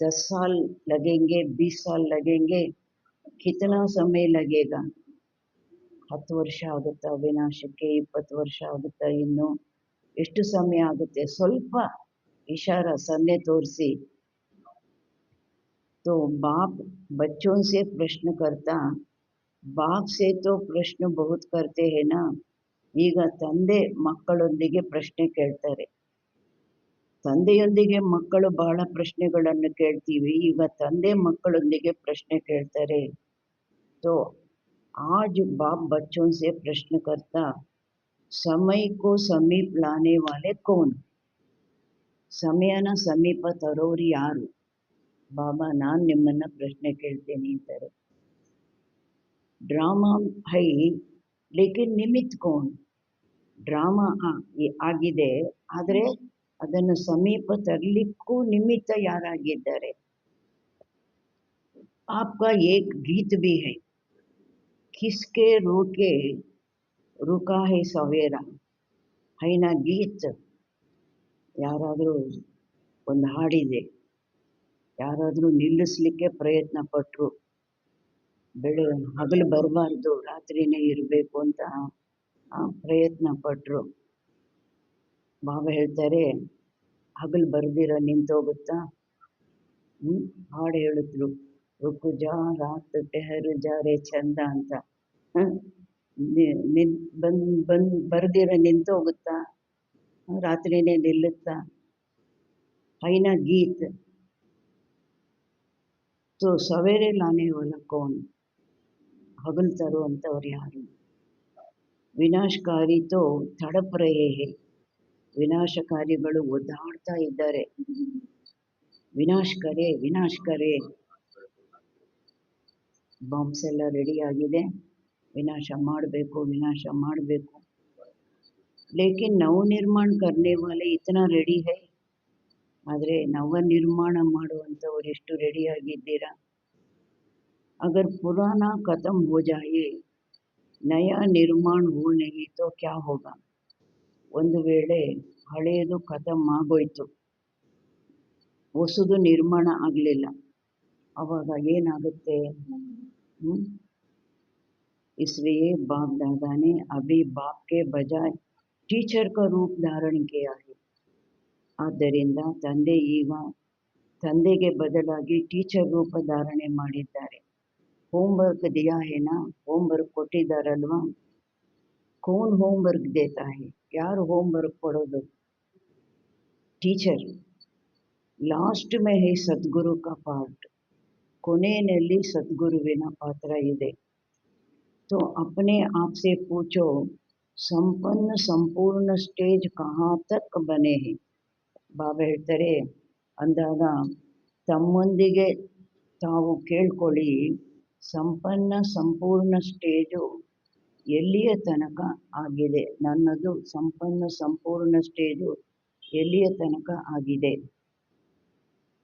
10 साल लगेंगे, 20 साल लगेंगे, कितना समय लगेगा. 10 ವರ್ಷ ಆಗುತ್ತಾ ವಿನಾಶಕ್ಕೆ, 20 ವರ್ಷ ಆಗುತ್ತಾ, ಇನ್ನು ಎಷ್ಟು ಸಮಯ ಆಗುತ್ತೆ, ಸ್ವಲ್ಪ ಇಶಾರ ಸನ್ನೆ ತೋರಿಸಿ. तो बाप बच्चों से प्रश्न करता, बाप से तो प्रश्न बहुत करते हैं ना. ಈಗ ತಂದೆ ಮಕ್ಕಳೊಂದಿಗೆ ಪ್ರಶ್ನೆ ಕೇಳ್ತಾರೆ, ತಂದೆಯೊಂದಿಗೆ ಮಕ್ಕಳು ಬಹಳ ಪ್ರಶ್ನೆಗಳನ್ನು ಕೇಳ್ತೀವಿ, ಈಗ ತಂದೆ ಮಕ್ಕಳೊಂದಿಗೆ ಪ್ರಶ್ನೆ ಕೇಳ್ತಾರೆ. तो आज बाप बच्चों से प्रश्न करता, समय को समीप लाने वाले कौन? ಸಮಯನ ಸಮೀಪ ತರೋರು ಯಾರು? ಬಾಬಾ, ನಾನು ನಿಮ್ಮನ್ನ ಪ್ರಶ್ನೆ ಕೇಳ್ತೇನೆ ಅಂತಾರೆ. ಡ್ರಾಮಾ ಹೈ ಲೇಕಿನ್ ನಿಮಿತ್ ಕೌನ್? ಡ್ರಾಮಾ ಆಗಿದೆ, ಆದರೆ ಅದನ್ನು ಸಮೀಪ ತರಲಿಕ್ಕೂ ನಿಮಿತ್ತ ಯಾರಾಗಿದ್ದಾರೆ? आपका एक गीत भी है, किसके रोके रुका है सवेरा, ಹೈನ ಗೀತ್. ಯಾರಾದರೂ ಒಂದು ಹಾಡಿದೆ, ಯಾರಾದರೂ ನಿಲ್ಲಿಸ್ಲಿಕ್ಕೆ ಪ್ರಯತ್ನ ಪಟ್ಟರು, ಹಗಲು ಬರಬಾರ್ದು ರಾತ್ರಿನೇ ಇರಬೇಕು ಅಂತ ಪ್ರಯತ್ನ ಪಟ್ಟರು. ಬಾಬಾ ಹೇಳ್ತಾರೆ, ಹಗಲು ಬರ್ದಿರ ನಿಂತೋಗುತ್ತಾ? ಹಾಡು ಹೇಳಿದ್ರು, ರುಕು ಜಾ ರಾತ್ ಟೆಹರು ಜಾರೆ ಚಂದ ಅಂತ. ಬರ್ದಿರ ನಿಂತೋಗುತ್ತಾ? ರಾತ್ರಿನೇ ನಿಲ್ಲುತ್ತಾ? ಹೈನ ಗೀತ್. तो सवेरे लाने वाला कौन? ಹಗಲು ತರುವಂಥವ್ರು ಯಾರು? ವಿನಾಶಕಾರಿ ತೋ ತಡಪ್ ರಹೇ ಹೇ, ವಿನಾಶಕಾರಿಗಳು ಒದ್ದಾಡ್ತಾ ಇದ್ದಾರೆ. ವಿನಾಶ್ ಕರೆ ಬಾಂಬ್ಸ್ ಎಲ್ಲ ರೆಡಿ ಆಗಿದೆ, ವಿನಾಶ ಮಾಡಬೇಕು. ಲೇಕಿನ್ ನವ ನಿರ್ಮಾಣ ಕರ್ನೆ ವಾಲೆ ಇತನಾ ರೆಡಿ ಹೈ, ಆದರೆ ನವ ನಿರ್ಮಾಣ ಮಾಡುವಂಥವ್ರು ಎಷ್ಟು ರೆಡಿಯಾಗಿದ್ದೀರಾ? ಅಗರ್ ಪುರಾಣ ಖತಮ್ ಹೋ ಜಾಯೆ, ನಯಾ ನಿರ್ಮಾಣ ಹೋ ನಹಿ ತೋ ಕ್ಯಾ ಹೋಗಾ? ಒಂದು ವೇಳೆ ಹಳೆಯದು ಖತಮ್ ಆಗೋಯ್ತು, ಹೊಸದು ನಿರ್ಮಾಣ ಆಗಲಿಲ್ಲ, ಅವಾಗ ಏನಾಗುತ್ತೆ? इसलिए बाप दादा ने अभी बाप के बजाय टीचर का रूप धारण किया है. ಆದ್ದರಿಂದ ತಂದೆ ಈಗ ತಂದೆಗೆ ಬದಲಾಗಿ ಟೀಚರ್ ರೂಪ ಧಾರಣೆ ಮಾಡಿದ್ದಾರೆ. ಹೋಮ್ವರ್ಕ್ ದಿಯಾ ಹೇನಾ, ಹೋಮ್ವರ್ಕ್ ಕೊಟ್ಟಿದ್ದಾರಲ್ವಾ? ಕೌನ್ ಹೋಮ್ವರ್ಕ್ ದೇತಾ ಹೈ? ಯಾರು ಹೋಮ್ವರ್ಕ್ ಕೊಡೋದು? ಟೀಚರ್. ಲಾಸ್ಟ್ ಮೇ ಹೈ ಸದ್ಗುರು ಕಾ ಪಾರ್ಟ್, ಕೊನೆಯಲ್ಲಿ ಸದ್ಗುರುವಿನ ಪಾತ್ರ ಇದೆ. तो अपने आप से पूछो, संपन्न संपूर्ण स्टेज कहाँ तक बने हैं? ಬಾಬಾ ಹೇಳ್ತಾರೆ, ಅಂದಾಗ ತಮ್ಮೊಂದಿಗೆ ತಾವು ಕೇಳ್ಕೊಳ್ಳಿ, ಸಂಪೂರ್ಣ ಸ್ಟೇಜು ಎಲ್ಲಿಯ ತನಕ ಆಗಿದೆ? ನನ್ನದು ಸಂಪೂರ್ಣ ಸ್ಟೇಜು ಎಲ್ಲಿಯ ತನಕ ಆಗಿದೆ?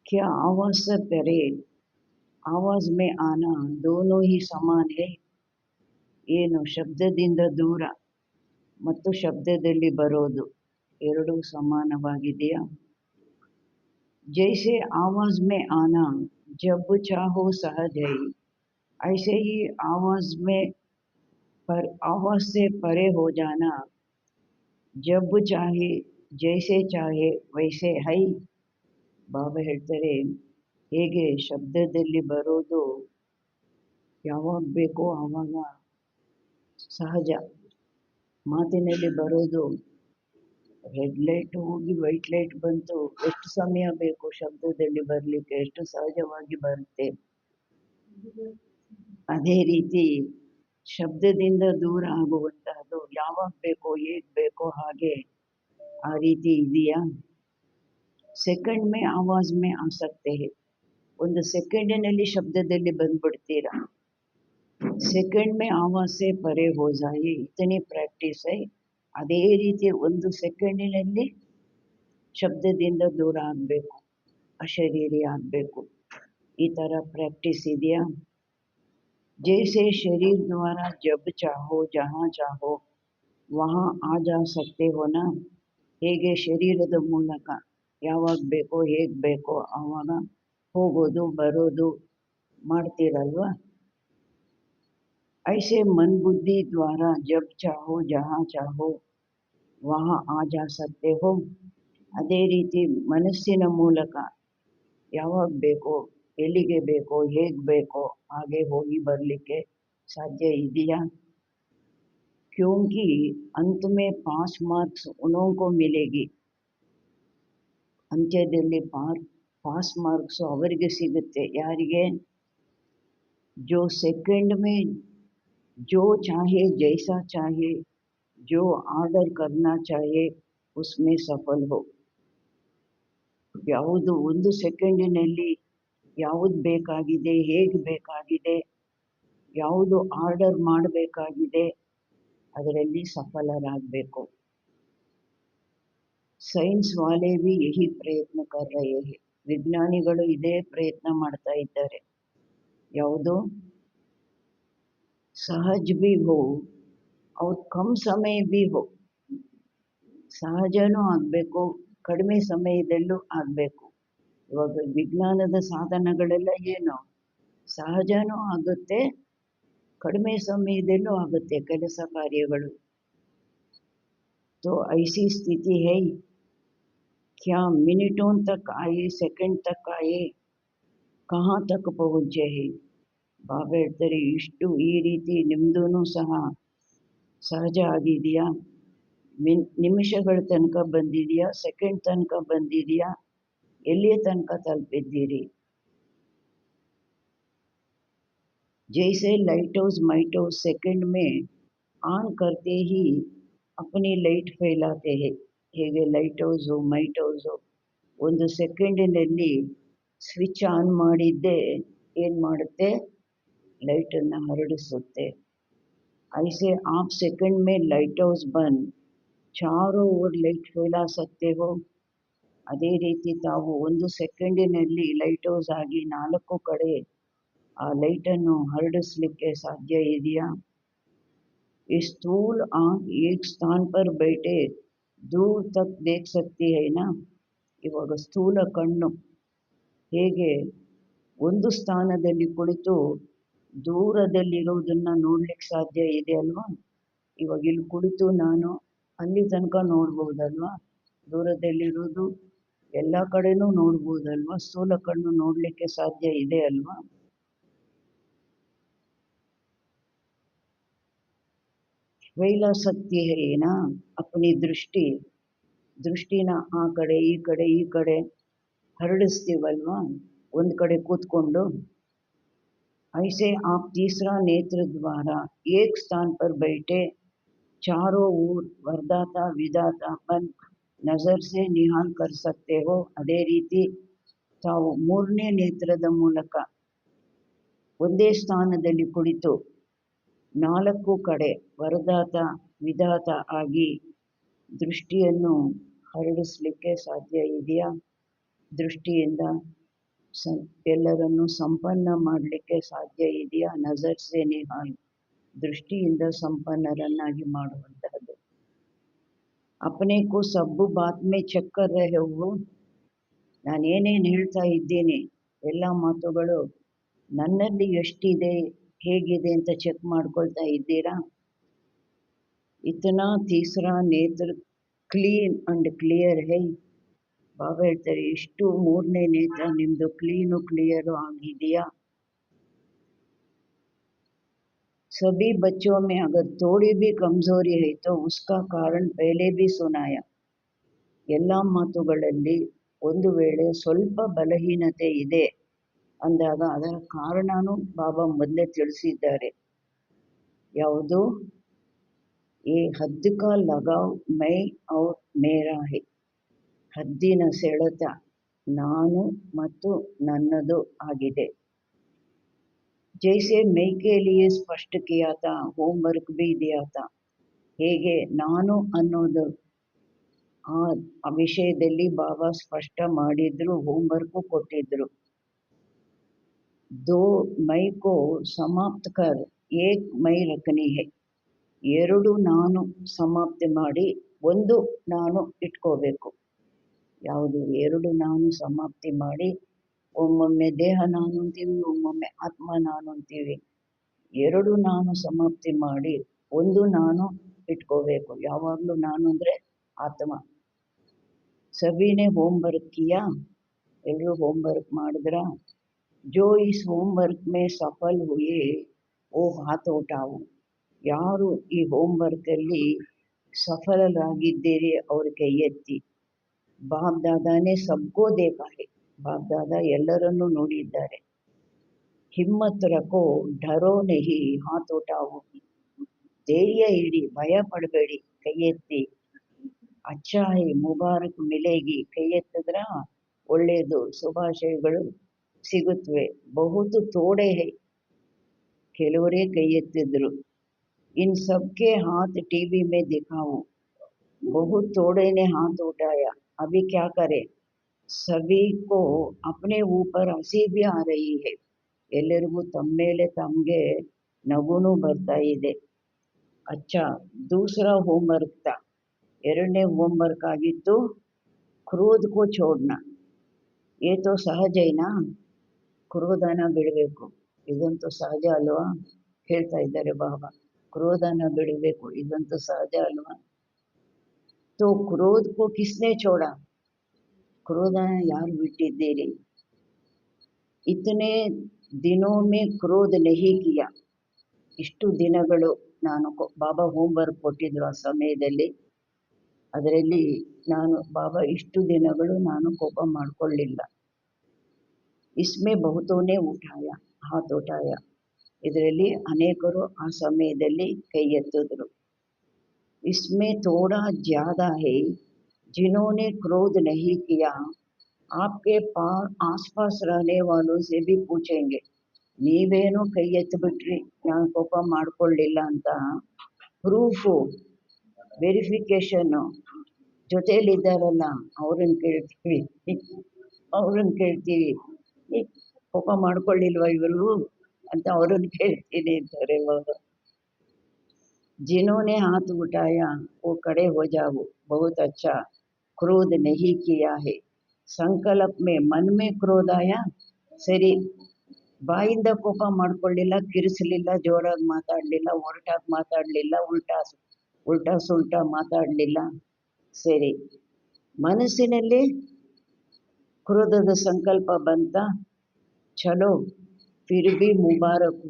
ಕ್ಯಾ ಆವಾಜ್ ಸೆ ಪರೆ ಆವಾಜ್ ಮೇ ಆನಾ ದೋನೋ ಹಿ ಸಮಾನ್ ಹೈ? ಏನು ಶಬ್ದದಿಂದ ದೂರ ಮತ್ತು ಶಬ್ದದಲ್ಲಿ ಬರೋದು ಎರಡೂ ಸಮಾನವಾಗಿದೆಯಾ? ಜೈಸೆ ಆವಾಜ್ ಮೇ ಆನಾ ಜಬ್ ಚಾಹೋ ಸಹಜ ಹೈ, ಐಸೆ ಹಿ ಆವಾಜ್ ಸೆ ಪರೆ ಹೋ ಜಾನಾ ಜಬ್ ಚಾಹೆ ಜೈಸೆ ಚಾಹೆ ವೈಸೆ ಹೈ. ಬಾಬಾ ಹೇಳ್ತಾರೆ, ಹೇಗೆ ಶಬ್ದದಲ್ಲಿ ಬರೋದು ಯಾವಾಗ ಬೇಕೋ ಆವಾಗ ಸಹಜ, ಮಾತಿನಲ್ಲಿ ಬರೋದು, ರೆಡ್ ಲೈಟ್ ಹೋಗಿ ವೈಟ್ ಲೈಟ್ ಬಂತು, ಎಷ್ಟು ಸಮಯ ಬೇಕು ಶಬ್ದದಲ್ಲಿ ಬರಲಿಕ್ಕೆ? ಎಷ್ಟು ಸಹಜವಾಗಿ ಬರುತ್ತೆ. ಅದೇ ರೀತಿ ಶಬ್ದದಿಂದ ದೂರ ಆಗುವಂತಹದ್ದು ಯಾವಾಗ ಬೇಕೋ ಹೇಗೆ ಬೇಕೋ ಹಾಗೆ ಆ ರೀತಿ ಇದೆಯಾ? ಸೆಕೆಂಡ್ ಮೇ ಆವಾಜ್ ಮೇ ಆಸಕ್ತೆ ಹೈ, ಒಂದು ಸೆಕೆಂಡಿನಲ್ಲಿ ಶಬ್ದದಲ್ಲಿ ಬಂದ್ಬಿಡ್ತೀರಾ. ಸೆಕೆಂಡ್ ಮೇ ಆವಾಜ್ ಸೆ ಪರೆ ಹೋ ಜಾಯೆ, ಇತನಿ ಪ್ರಾಕ್ಟೀಸ್ ಹೈ. ಅದೇ ರೀತಿ ಒಂದು ಸೆಕೆಂಡಿನಲ್ಲಿ ಶಬ್ದದಿಂದ ದೂರ ಆಗಬೇಕು, ಅಶರೀರಿ ಆಗಬೇಕು. ಈ ಥರ ಪ್ರಾಕ್ಟೀಸ್ ಇದೆಯಾ? ಜೈಸೆ ಶರೀರ್ ದ್ವಾರ ಜಬ್ ಚಾಹೋ ಜಹಾಂ ಚಾಹೋ ವಹಾಂ ಆ ಜಾ ಸಕ್ತೆ ಹೋನಾ, ಹೇಗೆ ಶರೀರದ ಮೂಲಕ ಯಾವಾಗ ಬೇಕೋ ಹೇಗೆ ಬೇಕೋ ಆವಾಗ ಹೋಗೋದು ಬರೋದು ಮಾಡ್ತೀರಲ್ವಾ? ಐಸೆ ಮನ್ ಬುದ್ಧಿ ದ್ವಾರ ಜಬ್ ಚಾಹೋ ಜಹಾಂ ಚಾಹೋ ವಹಾಂ ಆ ಜಾ ಸಕ್ತೆ ಹೋ, ಅದೇ ರೀತಿ ಮನಸ್ಸಿನ ಮೂಲಕ ಯಾವಾಗ ಬೇಕೋ ಎಲ್ಲಿಗೆ ಬೇಕೋ ಹೇಗೆ ಬೇಕೋ ಹಾಗೆ ಹೋಗಿ ಬರಲಿಕ್ಕೆ ಸಾಧ್ಯ ಇದೆಯಾ? ಕ್ಯೋಂಕಿ ಅಂತ್ ಮೇ ಪಾಸ್ ಮಾರ್ಕ್ಸ್ ಉನೋಂಕೋ ಮಿಲೇಗಿ, ಅಂತ್ಯದಲ್ಲಿ ಪಾಸ್ ಮಾರ್ಕ್ಸು ಅವರಿಗೆ ಸಿಗುತ್ತೆ. ಯಾರಿಗೆ? ಜೋ ಸೆಕೆಂಡ್ ಮೇ जो चाहे जैसा चाहे जो ಆರ್ಡರ್ करना चाहे उसमें सफल हो. ಯಾವುದು ಒಂದು ಸೆಕೆಂಡಿನಲ್ಲಿ ಯಾವುದು ಬೇಕಾಗಿದೆ, ಹೇಗೆ ಬೇಕಾಗಿದೆ, ಯಾವುದು ಆರ್ಡರ್ ಮಾಡಬೇಕಾಗಿದೆ ಅದರಲ್ಲಿ ಸಫಲರಾಗಬೇಕು. ಸೈನ್ಸ್ ವಾಲೆ भी यही ಪ್ರಯತ್ನ कर रहे हैं. ವಿಜ್ಞಾನಿಗಳು ಇದೇ ಪ್ರಯತ್ನ ಮಾಡ್ತಾ ಇದ್ದಾರೆ. ಯಾವುದು सहज भी हो और कम समय भी हो. ಸಹಜನೂ ಆಗಬೇಕು, ಕಡಿಮೆ ಸಮಯದಲ್ಲೂ ಆಗಬೇಕು. ಇವಾಗ ವಿಜ್ಞಾನದ ಸಾಧನಗಳೆಲ್ಲ ಏನು ಸಹಜನೂ ಆಗುತ್ತೆ, ಕಡಿಮೆ ಸಮಯದಲ್ಲೂ ಆಗುತ್ತೆ ಕೆಲಸ ಕಾರ್ಯಗಳು. तो ऐसी स्थिति है, क्या मिनटों तक आए, सेकंड तक आए, कहाँ तक पहुँचे है. ಬಾಬಾ ಹೇಳ್ತಾರೆ, ಇಷ್ಟು ಈ ರೀತಿ ನಿಮ್ಮದೂ ಸಹ ಸಹಜ ಆಗಿದೆಯಾ, ನಿಮಿಷಗಳ ತನಕ ಬಂದಿದೆಯಾ, ಸೆಕೆಂಡ್ ತನಕ ಬಂದಿದೆಯಾ, ಎಲ್ಲಿಯ ತನಕ ತಲುಪಿದ್ದೀರಿ. जैसे light house might house second में ऑन करते ही अपनी लाइट फैलाते हैं. ಹೇಗೆ ಲೈಟ್ ಹೌಸು ಮೈಟ್ ಹೌಸು ಒಂದು ಸೆಕೆಂಡಿನಲ್ಲಿ ಸ್ವಿಚ್ ಆನ್ ಮಾಡಿದ್ದೇ ಏನು ಮಾಡುತ್ತೆ, ಲೈಟನ್ನು ಹರಡಿಸುತ್ತೆ. ऐसे आप सेकंड में लाइट हाउस बन चारों ओर लाइट फैला सकते हो. ಅದೇ ರೀತಿ ತಾವು ಒಂದು ಸೆಕೆಂಡಿನಲ್ಲಿ ಲೈಟ್ ಹೌಸ್ ಆಗಿ 4 ಕಡೆ ಆ ಲೈಟನ್ನು ಹರಡಿಸ್ಲಿಕ್ಕೆ ಸಾಧ್ಯ ಇದೆಯಾ. इस स्थूल आँख एक स्थान पर बैठे दूर तक देख सकती है ना. ಇವಾಗ ಸ್ಥೂಲ ಕಣ್ಣು ಹೇಗೆ ಒಂದು ಸ್ಥಾನದಲ್ಲಿ ಕುಳಿತು ದೂರದಲ್ಲಿರೋದನ್ನು ನೋಡ್ಲಿಕ್ಕೆ ಸಾಧ್ಯ ಇದೆ ಅಲ್ವಾ. ಇವಾಗ ಇಲ್ಲಿ ಕುಳಿತು ನಾನು ಅಲ್ಲಿ ತನಕ ನೋಡ್ಬೋದಲ್ವಾ, ದೂರದಲ್ಲಿರೋದು ಎಲ್ಲ ಕಡೆನೂ ನೋಡ್ಬೋದಲ್ವಾ, ಸ್ಥೂಲ ಕಣ್ಣು ನೋಡಲಿಕ್ಕೆ ಸಾಧ್ಯ ಇದೆ ಅಲ್ವಾ. फैला सकती है ना अपनी ದೃಷ್ಟಿನ ಆ ಕಡೆ ಈ ಕಡೆ ಹರಡಿಸ್ತೀವಲ್ವಾ ಒಂದು ಕಡೆ ಕೂತ್ಕೊಂಡು. ऐसे आप तीसरा नेत्र द्वारा एक स्थान पर बैठे चारों ओर वरदाता विदाता बन नजर से निहाल कर सकते हो. ಅದೇ ರೀತಿ ತಾವು ಮೂರನೇ ನೇತ್ರದ ಮೂಲಕ ಒಂದೇ ಸ್ಥಾನದಲ್ಲಿ ಕುಳಿತು 4 ಕಡೆ ವರದಾತ ವಿಧಾತ ಆಗಿ ದೃಷ್ಟಿಯನ್ನು ಹರಡಿಸಲಿಕ್ಕೆ ಸಾಧ್ಯ ಇದೆಯಾ. ದೃಷ್ಟಿಯಿಂದ ಎಲ್ಲರನ್ನು ಸಂಪನ್ನ ಮಾಡಲಿಕ್ಕೆ ಸಾಧ್ಯ ಇದೆಯಾ. ನಜರ್ ಸೆ ನಿಹಾಲ್, ದೃಷ್ಟಿಯಿಂದ ಸಂಪನ್ನರನ್ನಾಗಿ ಮಾಡುವಂತಹದ್ದು. अपने को सब बात में ಚೆಕ್ कर रहे हो. ನಾನೇನೇನು ಹೇಳ್ತಾ ಇದ್ದೀನಿ ಎಲ್ಲ ಮಾತುಗಳು ನನ್ನಲ್ಲಿ ಎಷ್ಟಿದೆ ಹೇಗಿದೆ ಅಂತ ಚೆಕ್ ಮಾಡ್ಕೊಳ್ತಾ ಇದ್ದೀರಾ. ಇತನಾ ತೀಸರಾ ನೇತ್ರ ಕ್ಲೀನ್ ಅಂಡ್ ಕ್ಲಿಯರ್ ಹೈ. ಬಾಬಾ ಹೇಳ್ತಾರೆ, ಇಷ್ಟು ಮೂರನೇ ನೇತ್ರ ನಿಮ್ಮದು ಕ್ಲೀನು ಕ್ಲಿಯರು ಆಗಿದೆಯಾ. सभी बच्चों में अगर थोड़ी भी कमजोरी है तो उसका कारण पहले भी सुनाया. ಎಲ್ಲ ಮಾತುಗಳಲ್ಲಿ ಒಂದು ವೇಳೆ ಸ್ವಲ್ಪ ಬಲಹೀನತೆ ಇದೆ ಅಂದಾಗ ಅದರ ಕಾರಣನೂ ಬಾಬಾ ಮೊದಲೇ ತಿಳಿಸಿದ್ದಾರೆ. ಯಾವುದು, ಈ ಹದ್ದು ಕಾ ಲಗಾವ್ ಮೈ ಔರ್ ಮೇರಾ ಹೈ. ಹದ್ದಿನ ಸೆಳೆತ ನಾನು ಮತ್ತು ನನ್ನದು ಆಗಿದೆ. ಜೈಸೆ ಮೈ ಕೆ ಲಿಯೆ ಸ್ಪಷ್ಟ ಕಿಯಾ ತಾ ಹೋಮ್ವರ್ಕ್ ಭೀ ದಿಯಾ ತಾ. ಹೇಗೆ ನಾನು ಅನ್ನೋದು ಆ ವಿಷಯದಲ್ಲಿ ಬಾಬಾ ಸ್ಪಷ್ಟ ಮಾಡಿದ್ರು, ಹೋಮ್ವರ್ಕು ಕೊಟ್ಟಿದ್ರು. दो मई को समाप्त कर एक मई रखनी है. 2 ನಾನು ಸಮಾಪ್ತಿ ಮಾಡಿ 1 ನಾನು ಇಟ್ಕೋಬೇಕು. ಯಾವುದು 2 ನಾನು ಸಮಾಪ್ತಿ ಮಾಡಿ, ಒಮ್ಮೊಮ್ಮೆ ದೇಹ ನಾನು ಅಂತೀವಿ, ಒಮ್ಮೊಮ್ಮೆ ಆತ್ಮ ನಾನು ಅಂತೀವಿ. 2 ನಾನು ಸಮಾಪ್ತಿ ಮಾಡಿ 1 ನಾನು ಇಟ್ಕೋಬೇಕು. ಯಾವಾಗಲೂ ನಾನು ಅಂದರೆ ಆತ್ಮ. ಸಭಿನೇ ಹೋಮ್ವರ್ಕ್ ಕಿಯಾ, ಎಲ್ಲರೂ ಹೋಮ್ವರ್ಕ್ ಮಾಡಿದ್ರ. जो इस होमवर्क में सफल हुए वो हाथ उठाओ. ಯಾರು ಈ ಹೋಮ್ವರ್ಕಲ್ಲಿ ಸಫಲರಾಗಿದ್ದೀರಿ ಅವ್ರ ಕೈ ಎತ್ತಿ. ಬಾಪ್ ದಾದಾನೇ ಸಬ್ಕೋ ದೇಖಾ ಹೈ. ಬಾಪ್ ದಾದಾ ಎಲ್ಲರನ್ನೂ ನೋಡಿದ್ದಾರೆ. ಹಿಮ್ಮತ್ ರಖೋ ಢರೋ ನಹಿ ಹಾತ್ ಉಠಾವೋ, ಧೈರ್ಯ ಇಡಿ, ಭಯ ಪಡಬೇಡಿ, ಕೈ ಎತ್ತಿ. ಅಚ್ಚಾ ಹೈ ಮುಬಾರಕ್ ಮಿಲೇಗಿ, ಕೈ ಎತ್ತಿದ್ರ ಒಳ್ಳೆಯದು, ಶುಭಾಶಯಗಳು ಸಿಗುತ್ತವೆ. ಬಹುತ್ ಥೋಡೆ ಹೈ, ಕೆಲವರೇ ಕೈ ಎತ್ತಿದ್ರು. ಇನ್ ಸಬ್ಕೆ ಹಾತ್ ಟಿವಿ ಮೇ ದಿಖಾವೋ, ಬಹುತ್ ಥೋಡೆ ನೆ ಹಾತ್ ಉಠಾಯ, ಅಭಿ ಕ್ಯಾ ಕರೆ. ಸಭಿ ಕೋ ಅಪ್ನೆ ಊಪರ್ ಹಸಿ ಭಿ ಆ ರಹಿ ಹೈ, ಎಲ್ಲರಿಗೂ ತಮ್ಮ ಮೇಲೆ ತಮಗೆ ನಗುನು ಬರ್ತಾ ಇದೆ. ಅಚ್ಚಾ ದೂಸರಾ ಹೋಮ್ವರ್ಕ್ ತಾ, ಎರಡನೇ ಹೋಮ್ವರ್ಕ್ ಆಗಿತ್ತು ಕ್ರೋಧ ಕೋ ಛೋಡ್ನ. ಏತೋ ಸಹಜನಾ, ಕ್ರೋಧನ ಬಿಡಬೇಕು, ಇದಂತೂ ಸಹಜ ಅಲ್ವಾ ಹೇಳ್ತಾ ಇದ್ದಾರೆ ಬಾಬಾ. ಕ್ರೋಧನ ಬಿಡಬೇಕು, ಇದಂತೂ ಸಹಜ ಅಲ್ವಾ. ತೋ ಕ್ರೋಧ ಕೋ ಕಿಸ್ನೆ ಛೋಡ, ಕ್ರೋಧನ ಯಾರು ಬಿಟ್ಟಿದ್ದೀರಿ. ಇತನೆ ದಿನೋ ಮೇ ಕ್ರೋಧ ನಹಿ ಕಿಯಾ, ಇಷ್ಟು ದಿನಗಳು ನಾನು ಬಾಬಾ ಹೋಮ್ವರ್ಕ್ ಕೊಟ್ಟಿದ್ರು ಆ ಸಮಯದಲ್ಲಿ, ಅದರಲ್ಲಿ ನಾನು ಬಾಬಾ ಇಷ್ಟು ದಿನಗಳು ನಾನು ಕೋಪ ಮಾಡಿಕೊಳ್ಳಿಲ್ಲ. ಇಸ್ಮೆ ಬಹುತೋನೆ ಉಠಾಯ ಹಾತ್ ಉಠಾಯ, ಇದರಲ್ಲಿ ಅನೇಕರು ಆ ಸಮಯದಲ್ಲಿ ಕೈ ಎತ್ತಿದ್ರು. ಇಸ್ಮೆ ಥೋಡಾ ಜ್ಯಾದಾ ಹೈ, ಜಿನ್ಹೋನೆ ಕ್ರೋಧ ನಹಿ ಕಿಯಾ ಆಪ್ಕೆ ಆಸ್ ಪಾಸ್ ರಹನೆ ವಾಲೋ ಸೆ ಭಿ ಪೂಛೆಂಗೆ. ನೀವೇನೋ ಕೈ ಎತ್ತಿಬಿಟ್ರಿ, ನಾನು ಕೋಪ ಮಾಡಿಕೊಳ್ಳಿಲ್ಲ ಅಂತ ಪ್ರೂಫು, ವೆರಿಫಿಕೇಶನ್ನು ಜೊತೆಯಲ್ಲಿದ್ದಾರಲ್ಲ ಅವ್ರನ್ನ ಕೇಳ್ತೀವಿ, ಕೋಪ ಮಾಡ್ಕೊಳ್ಳಿಲ್ವ ಇವರು ಅಂತ ಅವ್ರನ್ನ ಕೇಳ್ತೀನಿ ಅಂತಾರೆ ಬಾಬಾ. जिन्होंने हाथ उठाया वो खड़े हो जाओ, बहुत अच्छा, क्रोध नहीं किया है. ಸಂಕಲ್ಪ ಮೇ ಮನ್ ಮೇ ಕ್ರೋಧ ಆಯಾ, ಸರಿ, ಬಾಯಿಂದ ಕೋಪ ಮಾಡ್ಕೊಳ್ಳಿಲ್ಲ, ಕಿರಿಸಲಿಲ್ಲ, ಜೋರಾಗಿ ಮಾತಾಡಲಿಲ್ಲ, ಒರಟಾಗಿ ಮಾತಾಡಲಿಲ್ಲ, ಉಲ್ಟಾ ಸುಲ್ಟಾ ಮಾತಾಡಲಿಲ್ಲ, ಸರಿ. ಮನಸ್ಸಿನಲ್ಲಿ ಕ್ರೋಧದ ಸಂಕಲ್ಪ ಬಂತ, ಚಲೋ ಫಿರ್ ಭಿ ಮುಬಾರಕ್.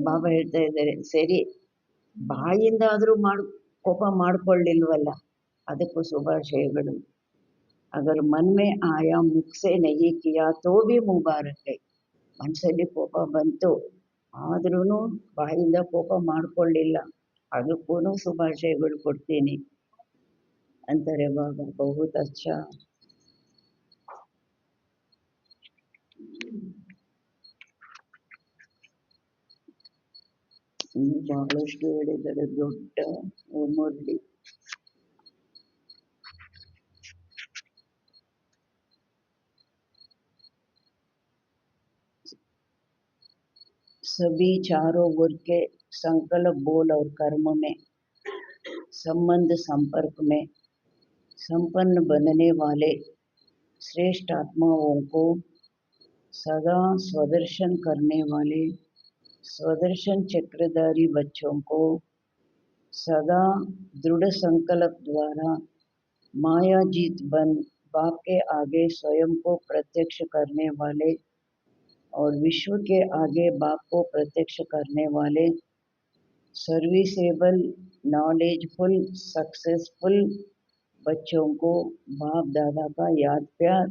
ಬಾಬಾ ಹೇಳ್ತಾ ಇದ್ದಾರೆ, ಸರಿ, ಬಾಯಿಂದ ಆದರೂ ಕೋಪ ಮಾಡ್ಕೊಳ್ಳಿಲ್ವಲ್ಲ, ಅದಕ್ಕೂ ಶುಭಾಶಯಗಳು. ಅಗರ್ ಮನ್ ಮೇ ಆಯಾ ಮುಖ್ ಸೆ ನಹಿ ಕಿಯಾ ತೋ ಭಿ ಮುಬಾರಕ್ ಹೈ, ಮನಸ್ಸಲ್ಲಿ ಕೋಪ ಬಂತು ಆದ್ರೂ ಬಾಯಿಂದ ಕೋಪ ಮಾಡ್ಕೊಳ್ಳಿಲ್ಲ, ಅದಕ್ಕೂ ಶುಭಾಶಯಗಳು ಕೊಡ್ತೀನಿ ಅಂತಾರೆ ಬಾಬಾ. ಬಹುತ್ ಅಚ್ಚಾ. ಇನ್ನು ಬಹಳಷ್ಟು ಹೇಳಿದ್ದಾರೆ ದೊಡ್ಡ ಮುರಳಿ. सभी चारों ओर के संकल्प बोल और कर्म में संबंध संपर्क में संपन्न बनने वाले श्रेष्ठ आत्माओं को सदा स्वदर्शन करने वाले स्वदर्शन चक्रधारी बच्चों को सदा दृढ़ संकल्प द्वारा माया जीत बन बाप के आगे स्वयं को प्रत्यक्ष करने वाले और विश्व के आगे बाप को प्रत्यक्ष करने वाले सर्विसेबल नॉलेजफुल सक्सेसफुल बच्चों को बाप दादा का याद प्यार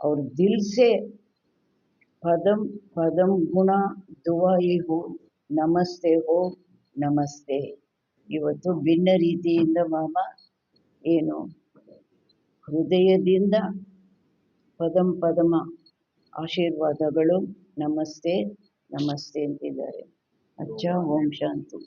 और दिल से पदम पदम गुणा दुआई हो ನಮಸ್ತೆ ಹೋ ನಮಸ್ತೆ. ಇವತ್ತು ಭಿನ್ನ ರೀತಿಯಿಂದ ಬಾಬಾ ಏನು ಹೃದಯದಿಂದ ಪದಂ ಪದಮ ಆಶೀರ್ವಾದಗಳು ನಮಸ್ತೆ ನಮಸ್ತೆ ಅಂತಿದ್ದಾರೆ. ಅಚ್ಚಾ, ಓಂ ಶಾಂತಿ.